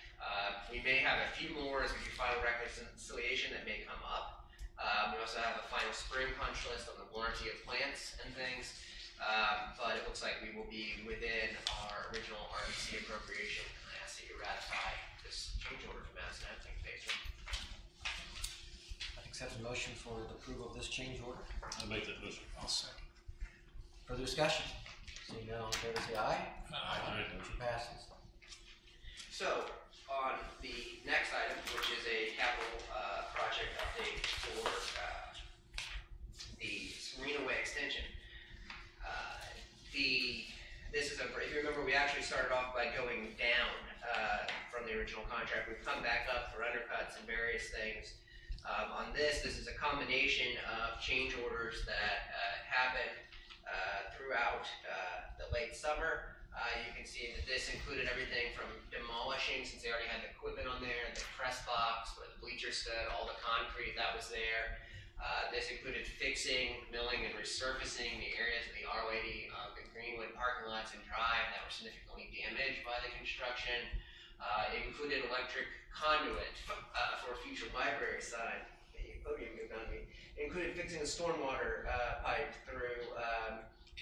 We may have a few more as we do final reconciliation that may come up. We also have a final spring punch list on the warranty of plants and things, but it looks like we will be within our original RDC appropriation. I ask that you ratify this change order from Madison Avenue Phase 1. I accept a motion for the approval of this change order. I'll make that motion. I'll second. Further discussion? Seeing none, all in favor say aye. Aye. Motion passes. So, on the next item, which is a capital project update for the Serena Way extension. This is if you remember, we actually started off by going down from the original contract. We've come back up for undercuts and various things. On this is a combination of change orders that happened throughout the late summer. You can see that this included everything from demolishing, since they already had the equipment on there, the press box, where the bleacher stood, all the concrete that was there. This included fixing, milling, and resurfacing the areas of the R-Lady, the Greenwood parking lots and drive that were significantly damaged by the construction. It included electric conduit for a future library sign. The podium moved on me. It included fixing the stormwater pipe through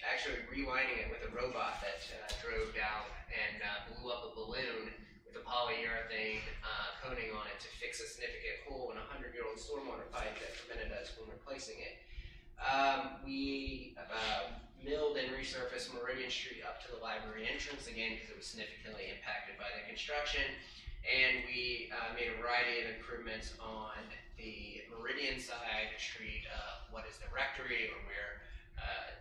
actually relining it with a robot that drove down and blew up a balloon, which the polyurethane coating on it to fix a significant hole in a 100-year-old stormwater pipe that prevented us from replacing it. We milled and resurfaced Meridian Street up to the library entrance again because it was significantly impacted by the construction. And we made a variety of improvements on the Meridian side street, what is the rectory, or where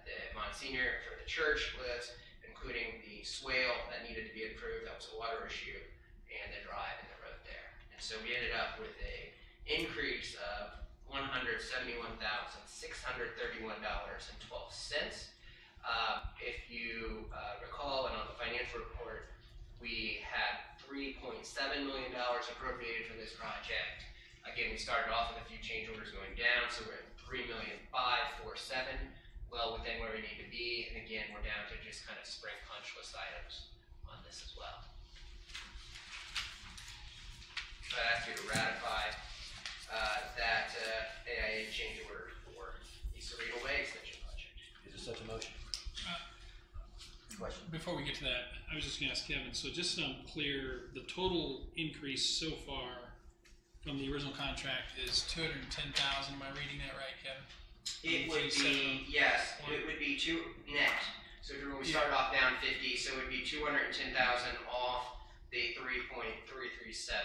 the Monsignor for the church lives, including the swale that needed to be improved, that was a water issue, and the drive in the road there. And so we ended up with a increase of $171,631.12. If you recall, and on the financial report, we had $3.7 million appropriated for this project. Again, we started off with a few change orders going down, so we're at $3,547,000, well within where we need to be. And again, we're down to just kind of spring punch list items on this as well. So I ask you to ratify that AIA change order for the Cerritos Way extension project. Is there such a motion? Question. Before we get to that, I was just going to ask Kevin, so just so I'm clear, the total increase so far from the original contract is $210,000. Am I reading that right, Kevin? It would be, yes, it would be net. So we started off down 50, so it would be 210,000 off the 3.337.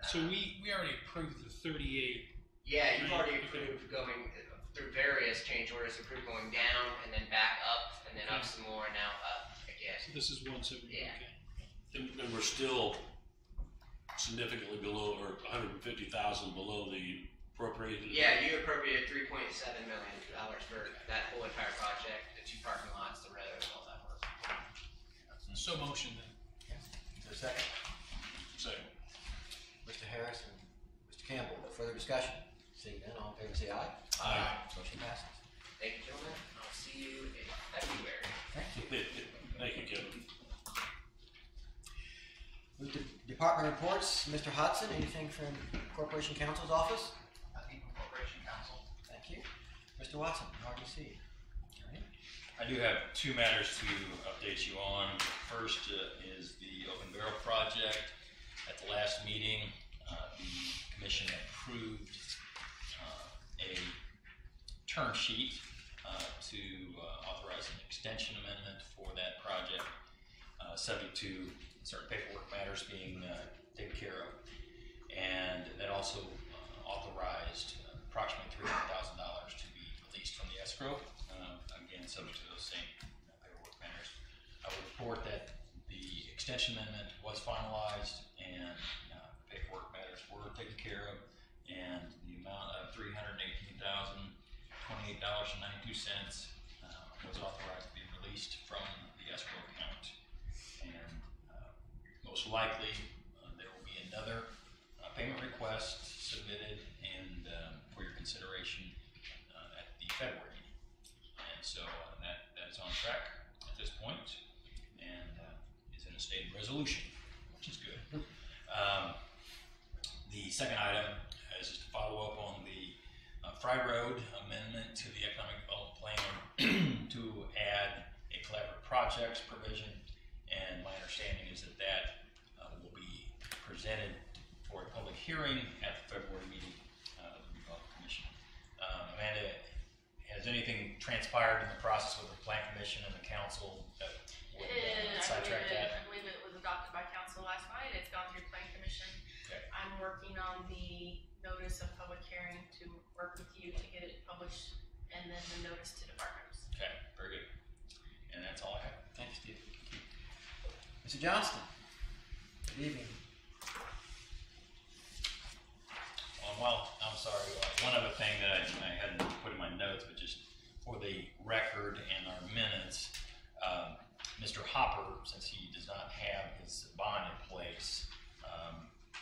So we already approved the 38. Yeah, you've already approved going through various change orders, approved going down and then back up and then up some more and now up again. So this is 170. Yeah. Okay. And we're still significantly below, or 150,000 below the appropriated. Yeah, you appropriated $3.7 million for that whole entire project, the 2 parking lots, the road, and all that work. So motion then. Is there a second? Second. Mr. Harris and Mr. Campbell, further discussion? Seeing none, all in favor say aye. Aye. Motion passes. Thank you, gentlemen. I'll see you in February. Thank you. Thank you, Kevin. Move to department reports. Mr. Hodson, anything from Corporation Counsel's office? Nothing from Corporation Counsel. Thank you. Mr. Watson, RDC. All right. I do have 2 matters to update you on. First is the Open Barrel project. At the last meeting, the commission approved a term sheet to authorize an extension amendment for that project, subject to certain paperwork matters being taken care of. And that also authorized approximately $300,000 to be released from the escrow, again, subject to those same paperwork matters. I will report that the extension amendment was finalized and paperwork matters were taken care of, and the amount of $318,028.92 was authorized to be released from the escrow account. And most likely there will be another payment request submitted and for your consideration at the February meeting. And so that is on track at this point and is in a state of resolution, which is good. The second item is just to follow up on the Fry Road amendment to the Economic Development Plan to add a collaborative projects provision. And my understanding is that will be presented for a public hearing at the February meeting of the Redevelopment Commission. Amanda, has anything transpired in the process with the Plan Commission and the council that would sidetrack that? I believe it was adopted by council last night. It's gone through Plan Commission. Okay. I'm working on the notice of public hearing to work with you to get it published and then the notice to departments. Okay, very good. And that's all I have. Thanks, Steve. Mr. Johnston. Good evening. Well, I'm sorry. One other thing that I hadn't put in my notes, but just for the record and our minutes, Mr. Hopper, since he does not have his bond in place,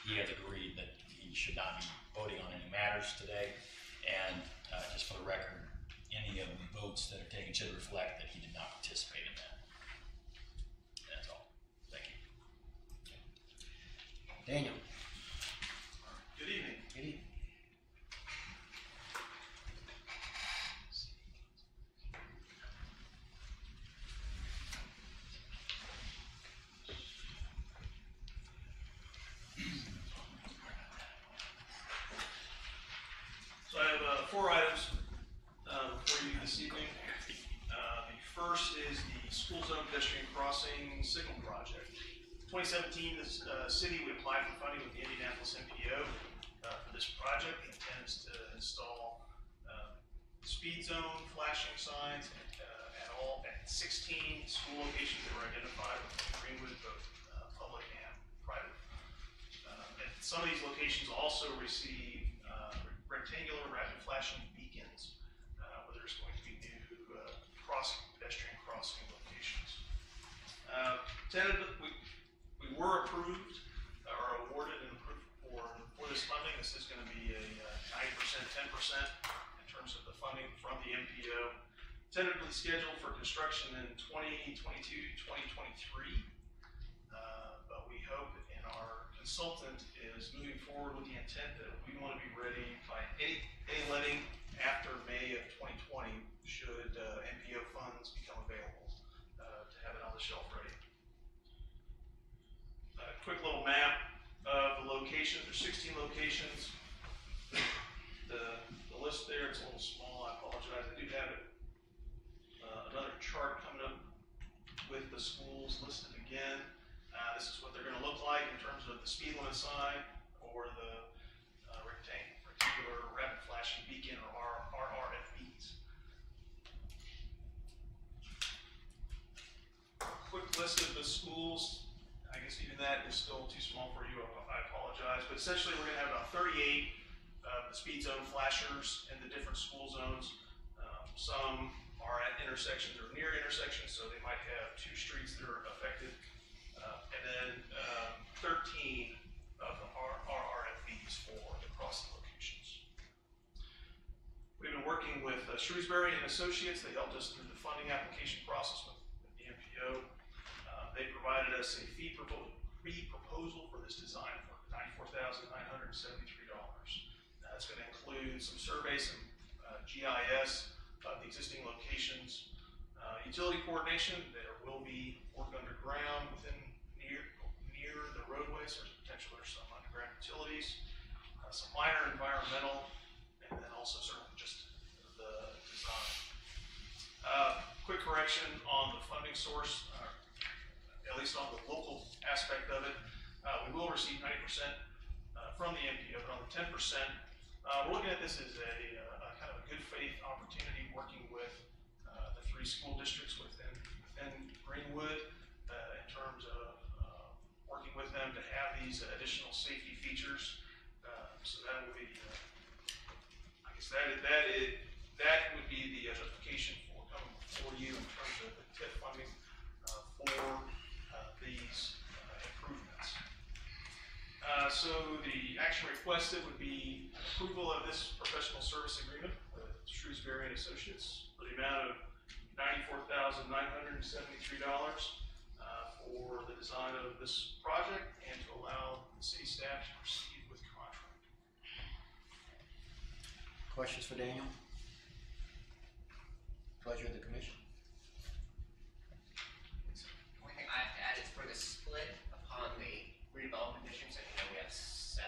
he has agreed that he should not be voting on any matters today. And just for the record, any of the votes that are taken should reflect that he did not participate in that. That's all. Thank you. Daniel. Good evening. Good evening. 2017, the city, we applied for funding with the Indianapolis MPO for this project. The intent is to install speed zone flashing signs at 16 school locations that were identified within Greenwood, both public and private. And some of these locations also receive rectangular rapid flashing beacons where there's going to be new pedestrian crossing locations. Tentatively, we were approved or awarded and approved for this funding. This is going to be a 90%, 10% in terms of the funding from the MPO. Tentatively scheduled for construction in 2022, 2023. But we hope, and our consultant is moving forward with the intent that we want to be ready by any letting after May of 2020 should MPO funds become available to have it on the shelf ready. Quick little map of the locations. There's 16 locations. The list there, it's a little small, I apologize. I do have it. Another chart coming up with the schools listed again. This is what they're going to look like in terms of the speed limit sign or the rectangular rapid flashing beacon or RRFBs. Quick list of the schools. I guess even that is still too small for you, I apologize. But essentially we're going to have about 38 of the speed zone flashers in the different school zones. Some are at intersections or near intersections, so they might have 2 streets that are affected. And then 13 of the RRFBs for the crossing locations. We've been working with Shrewsbury and Associates. They helped us through the funding application process with the MPO. They provided us a fee proposal for this design for $94,973. That's going to include some surveys, some GIS of the existing locations, utility coordination. There will be work underground near the roadways. There's potential there's some underground utilities, some minor environmental, and then also certainly just the design. Quick correction on the funding source. At least on the local aspect of it, we will receive 90% from the MPO, but on the 10%, we're looking at this as a kind of a good faith opportunity working with the 3 school districts within Greenwood in terms of working with them to have these additional safety features. So that would be, I guess that would be the justification for coming before you in terms of the TIF funding for these improvements. So the action requested would be approval of this professional service agreement with Shrewsbury and Associates for the amount of $94,973 for the design of this project and to allow the city staff to proceed with contract. Questions for Daniel? Pleasure of the commission. The only thing I have to add is for the split upon the redevelopment districts, I know we have 7.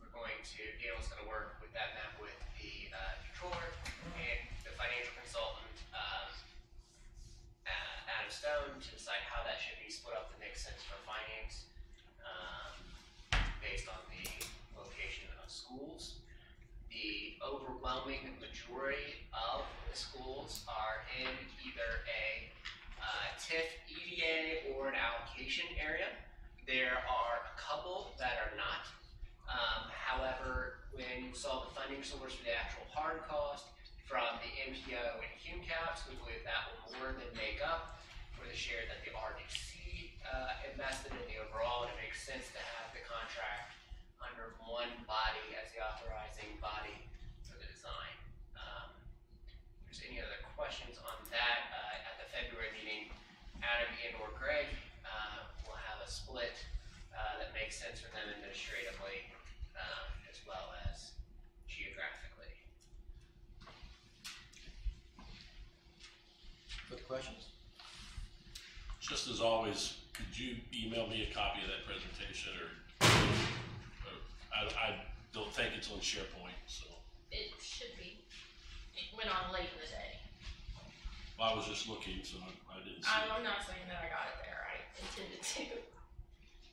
We're going to, Gail's going to work with that map with the controller and the financial consultant, Adam Stone, to decide how that should be split up to make sense for finance based on the location of schools. The overwhelming majority of the schools are in either a TIF, EDA, or an allocation area. There are a couple that are not. However, when you saw the funding source for the actual hard cost from the MPO and CUMCAPS, we believe that will more than make up for the share that the RDC invested in the overall. And it makes sense to have the contract under one body as the authorizing body for the design. If there's any other questions on that, at the February meeting, Adam and or Greg will have a split that makes sense for them administratively as well as geographically. Further questions? Just as always, could you email me a copy of that presentation, or I don't think it's on SharePoint, so. It should be. It went on late in the day. Well, I was just looking, so I didn't see it. I'm not saying that I got it there, I intended to.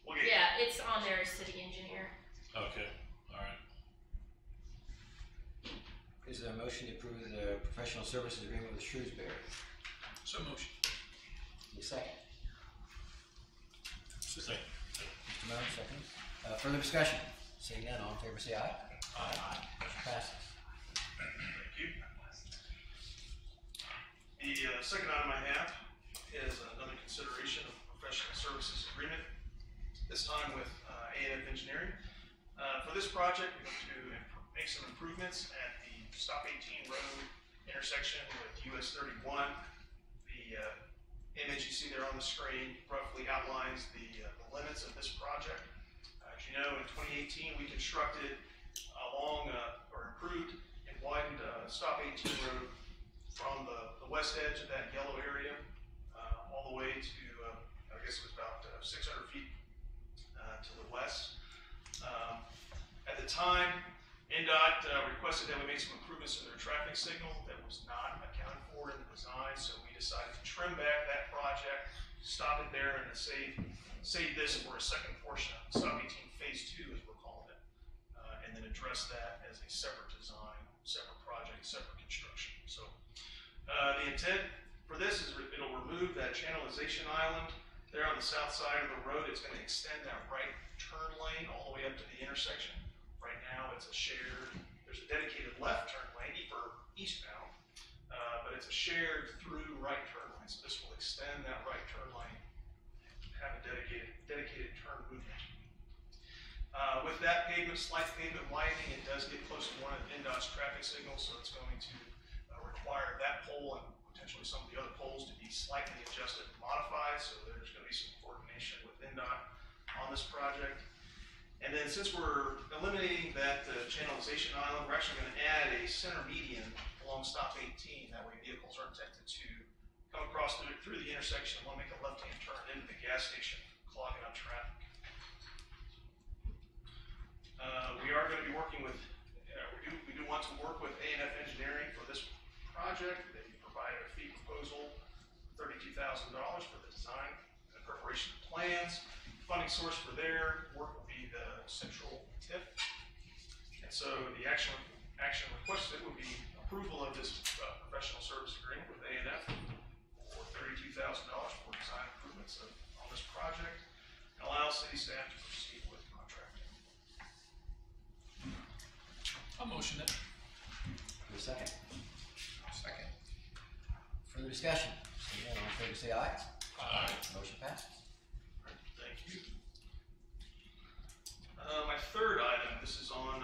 We'll get Yeah, it's on there as city engineer. Okay, all right. Is there a motion to approve the professional services agreement with Shrewsbury? So motion. Need a second? Second. Mr. Moan, second. Further discussion? Seeing none, all in favor say aye. Aye. Motion passes. Thank you. The second item I have is another consideration of professional services agreement, this time with A&F Engineering. For this project, we're going to make some improvements at the Stop 18 Road intersection with US 31. The image you see there on the screen roughly outlines the limits of this project. As you know, in 2018, we constructed along or improved and widened Stop 18 Road from the west edge of that yellow area all the way to, I guess it was about 600 feet to the west. At the time, NDOT requested that we make some improvements to their traffic signal that was not accounted for in the design, so we decided to trim back that project, stop it there, and save this for a second portion of Stop 18 Phase 2, as we're calling it, and then address that as a separate design, separate project, separate construction. So the intent for this is it'll remove that channelization island there on the south side of the road. It's going to extend that right turn lane all the way up to the intersection. Right now it's a shared, there's a dedicated left turn lane for eastbound, but it's a shared through right turn lane. So this will extend that right turn lane, have a dedicated turn movement. With that pavement, slight pavement widening, it does get close to one of NDOT's traffic signals, so it's going to require that pole and potentially some of the other poles to be slightly adjusted and modified, so there's going to be some coordination with NDOT on this project. And then since we're eliminating that channelization island, we're actually going to add a center median along Stop 18. That way vehicles are tempted to come across through the intersection and want to make a left-hand turn into the gas station, clogging up traffic. We are going to be working with, we do want to work with A&F Engineering for this project. They provided a fee proposal, $32,000 for the design and preparation of plans. Funding source for their work will be the central TIF. And so the action requested would be approval of this professional service agreement with A&F for $32,000 for design improvements on this project, and allow city staff to proceed with contracting. I'll motion it. Need a second? Second. Further discussion? Seeing none, all in favor say aye. Aye. Motion passes. Thank you. My third item, this is on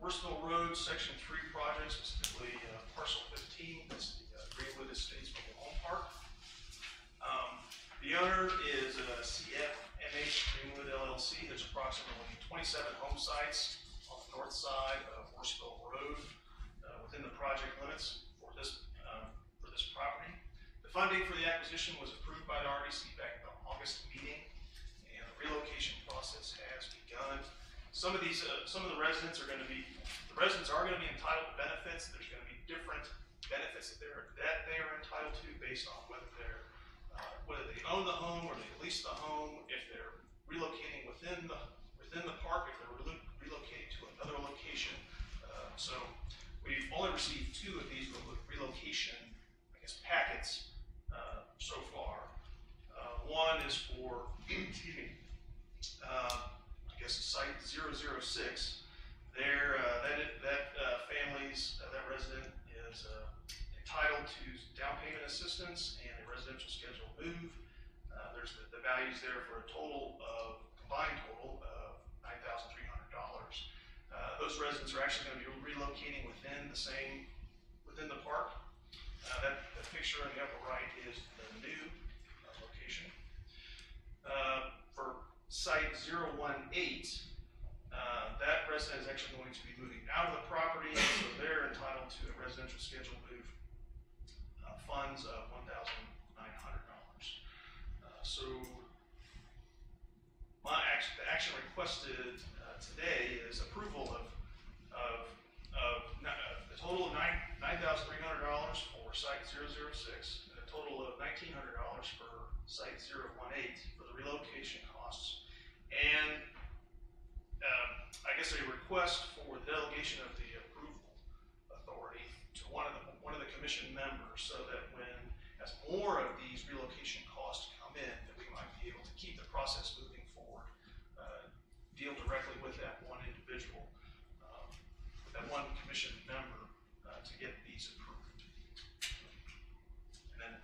Worstville Road, Section 3 project, specifically Parcel 15. That's the Greenwood Estates Mobile Home Park. The owner is CFMH Greenwood LLC. There's approximately 27 home sites on the north side of Worstville Road within the project limits for this property. The funding for the acquisition was approved by the RDC back in the August meeting, and the relocation process has begun. Some of the residents are going to be entitled to benefits. There's going to be different benefits that they are entitled to based on whether they own the home or they lease the home, if they're relocating within the park, if they're relocating to another location. So we've only received 2 of these relocation, packets so far. One is for, excuse me, site 006. There, that resident is entitled to down payment assistance and a residential schedule move. There's the values there for a combined total of $9,300. Those residents are actually going to be relocating within the park. That picture on the upper right is the new location. For site 018, that resident is actually going to be moving out of the property, so they're entitled to a residential schedule move funds of $1,900. So the action requested today is approval of the total of $9,300 for site 006, and a $1,900 for Site 018 for the relocation costs. And I guess a request for the delegation of the approval authority to one of the commission members, so that when, as more of these relocation costs come in, that we might be able to keep the process moving forward, deal directly with that one individual, that one commission member, to get these approved. And then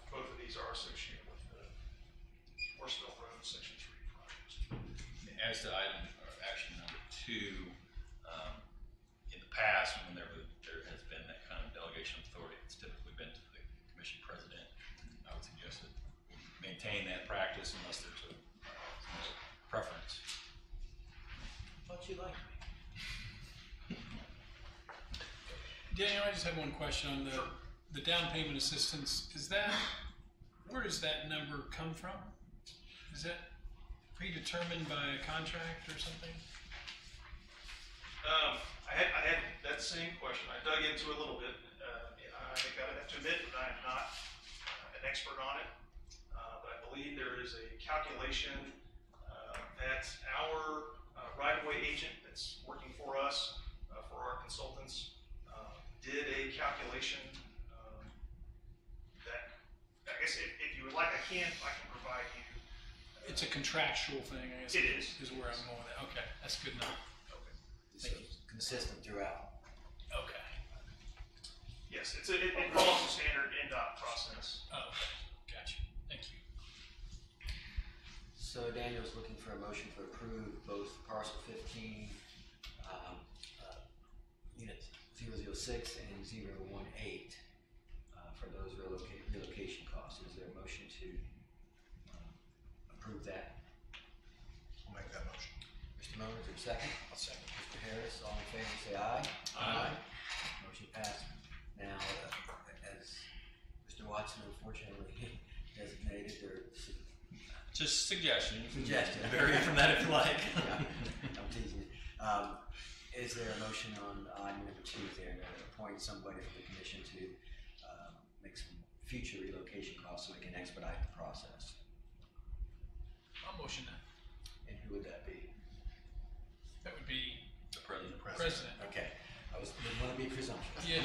both of these are associated with the Horseville Road Section 3 project. As to item or action number 2, in the past, when there has been that kind of delegation of authority, it's typically been to the commission president. I would suggest that we maintain that practice unless there's a preference. Thought you liked me. Daniel, I just have one question on the down payment assistance. Where does that number come from? Is that predetermined by a contract or something? I had that same question. I dug into it a little bit. And I gotta have to admit that I am not an expert on it, but I believe there is a calculation that our right-of-way agent that's working for us, for our consultants, did a calculation that, I guess if you would like, I can provide you. It's a contractual thing, I guess. It is. Is where I'm going with it. Okay, that's good enough. Okay. So consistent throughout. Okay. Yes, it follows the standard NDOT process. Oh, okay. Gotcha. Thank you. So Daniel's looking for a motion to approve both parcel 15, units 006 and 018 for those relocation costs. Is there a motion to approve that? I'll make that motion. Mr. Moan, is there a second? I'll second. Mr. Harris, all in favor, say aye. Aye. Motion passed. Now, as Mr. Watson unfortunately designated, there's Just suggestion. Suggestion. Vary from that if you like. yeah, I'm teasing you. Is there a motion on item number 2 there to appoint somebody from the commission to make some future relocation costs so we can expedite the process? I'll motion that. And who would that be? That would be The president. president. Okay, didn't want to be presumptuous. Yeah,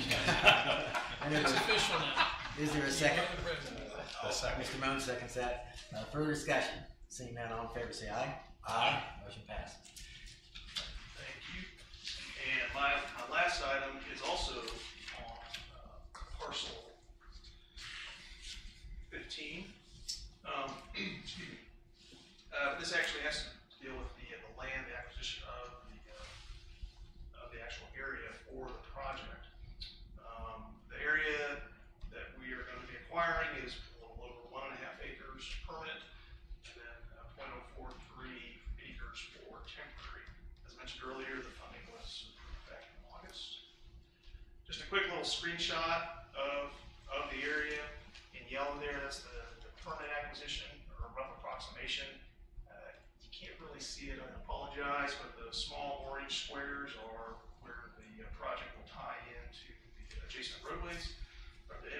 I know it's there- official now. Is there a second? You're the president. I'll second. Mr. Moan seconds that. Further discussion? Seeing none, all in favor say aye. Aye. Motion passes. Thank you. And my last item is also on parcel 15. Excuse me. This actually has to deal with the land, the acquisition of the actual area for the project. The area that we are going to be acquiring is a little over 1.5 acres permanent, and then 0.043 acres for temporary. As mentioned earlier, the funding was approved back in August. Just a quick little screenshot of the area. In yellow there, that's the permanent acquisition, or a rough approximation. You can't really see it, I apologize, but the small orange squares are where the project will tie into the adjacent roadways, or the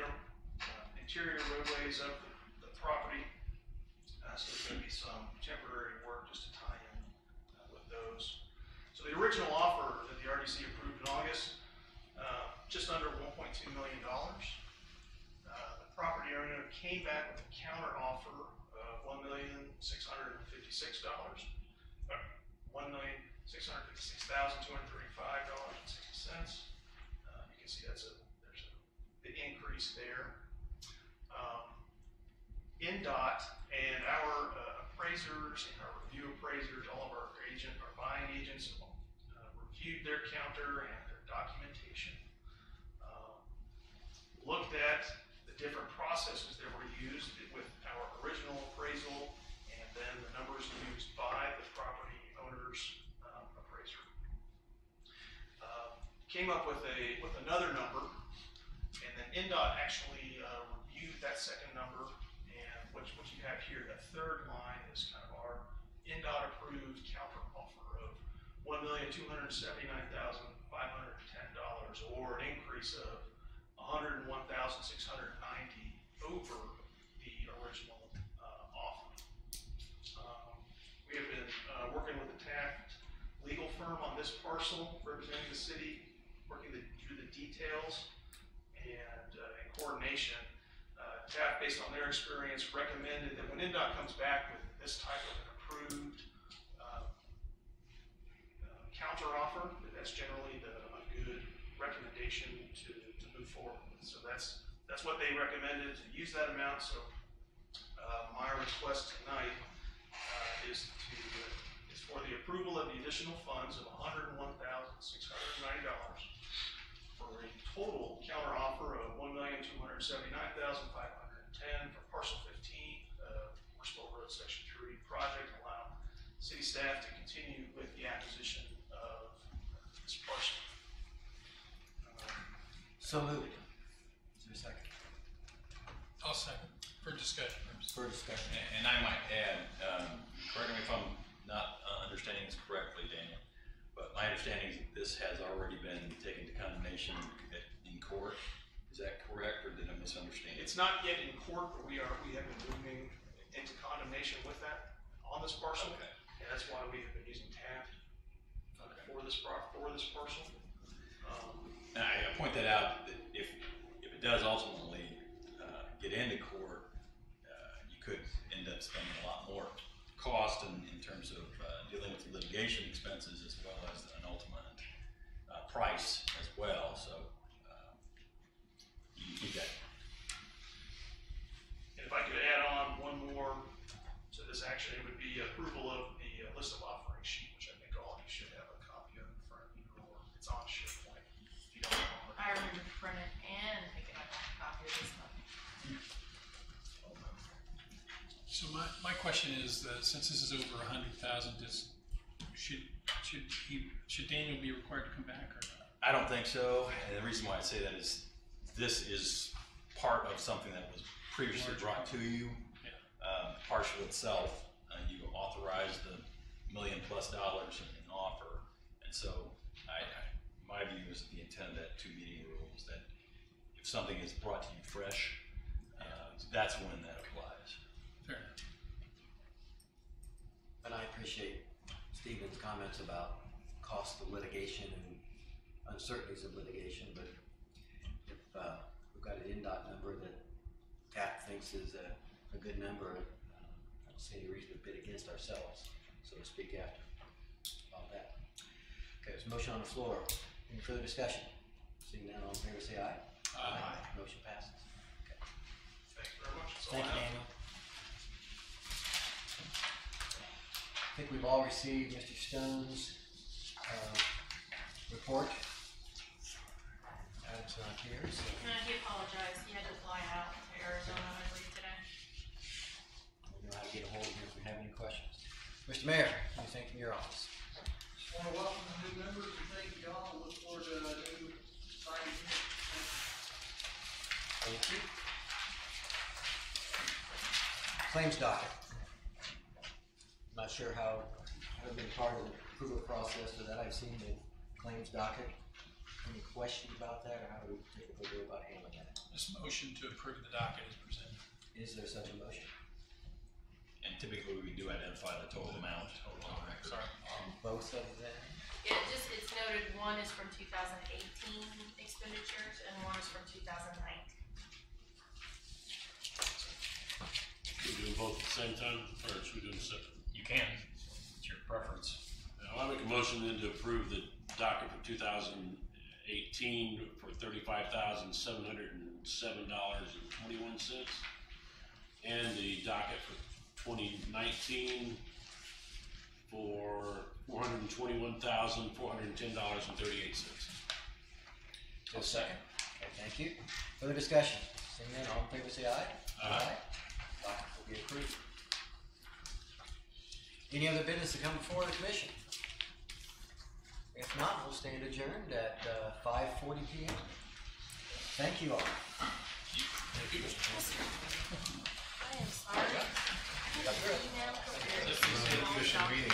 interior roadways of the property. So there's going to be some temporary work just to tie in with those. So the original offer that the RDC approved in August, just under $1.2 million. The property owner came back with a counter offer of $1,656,235.60. You can see there's the increase there. NDOT and our appraisers and our review appraisers, all of our buying agents, reviewed their counter and their documentation. Looked at the different processes that were used with our original appraisal and then the numbers used by the property owner's appraiser. Came up with another number, and then NDOT actually reviewed that second number, and what you have here, that third line is kind of our NDOT approved counter offer of $1,279,510, or an increase of $101,690 over firm on this parcel representing the city, working through the details and in coordination. TAP, based on their experience, recommended that when NDOT comes back with this type of an approved counteroffer, that's generally a good recommendation to move forward with. So that's what they recommended, to use that amount. So my request tonight is for the approval of the additional funds of $101,690 for a total counteroffer of $1,279,510 for parcel 15 of Horseville Road Section 3 project, allow city staff to continue with the acquisition of this parcel. So moved. Is there a second? I'll second, for discussion. For discussion. And I might add, correct me if I'm not understanding this correctly, Daniel, but my understanding is that this has already been taken to condemnation in court. Is that correct, or did I misunderstand? It's not yet in court, but we have been moving into condemnation with that on this parcel. Okay. And that's why we have been using TAP for this parcel. And I point that out that if it does ultimately get into court, you could end up spending a lot more cost in terms of dealing with the litigation expenses as well as an ultimate price as well. So you keep that. And if I could add on one more to this action, it would be approval of the list of offering sheet, which I think all of you should have a copy of in front of you, or it's on SharePoint. If you don't have it. I remember to print it and picking up a copy of this one. So my question is that since this is over 100,000, should Daniel be required to come back or not? I don't think so. And the reason why I say that is this is part of something that was previously brought to you. Yeah. Partial itself, you authorized the $1 million+ in offer, and so my view is the intent of that 2 meeting rule is that if something is brought to you fresh, that's when that applies. Fair enough. And I appreciate Stephen's comments about cost of litigation and uncertainties of litigation, but if we've got an NDOT number that TAP thinks is a good number, I don't see any reason to bid against ourselves, so to speak, after all that. Okay, there's a motion on the floor. Any further discussion? Seeing none, all in favor say aye. Aye. Motion passes. Okay. Thank you very much. That's all Thank I you, have. Daniel. I think we've all received Mr. Stone's report. Adam's not here, so He apologized, he had to fly out to Arizona, I believe, today. we'll know how to get a hold of him if we have any questions. Mr. Mayor, anything from your office? Just want to welcome the new members and thank you all. Look forward to a new exciting year. Thank you. Claims docket. Not sure how I've been part of the approval process for that. I've seen the claims docket. Any questions about that, or how do we typically go about handling that? This motion to approve the docket is presented. Is there such a motion? And typically we do identify the total amount. Sorry. On both of them? It's noted one is from 2018 expenditures and one is from 2019. Should we do them both at the same time, or should we do them separate? You can. It's your preference. I make a motion then to approve the docket for 2018 for $35,707.21, and the docket for 2019 for $421,410.38. Just a second. Okay, thank you. Further discussion? Seeing none, all in favor say aye. Aye. Docket will be approved. Any other business to come before the commission? If not, we'll stand adjourned at 5:40 p.m. Thank you all. Thank you, Mr. I am sorry. Got through it. Email prepared. This is the commission meeting.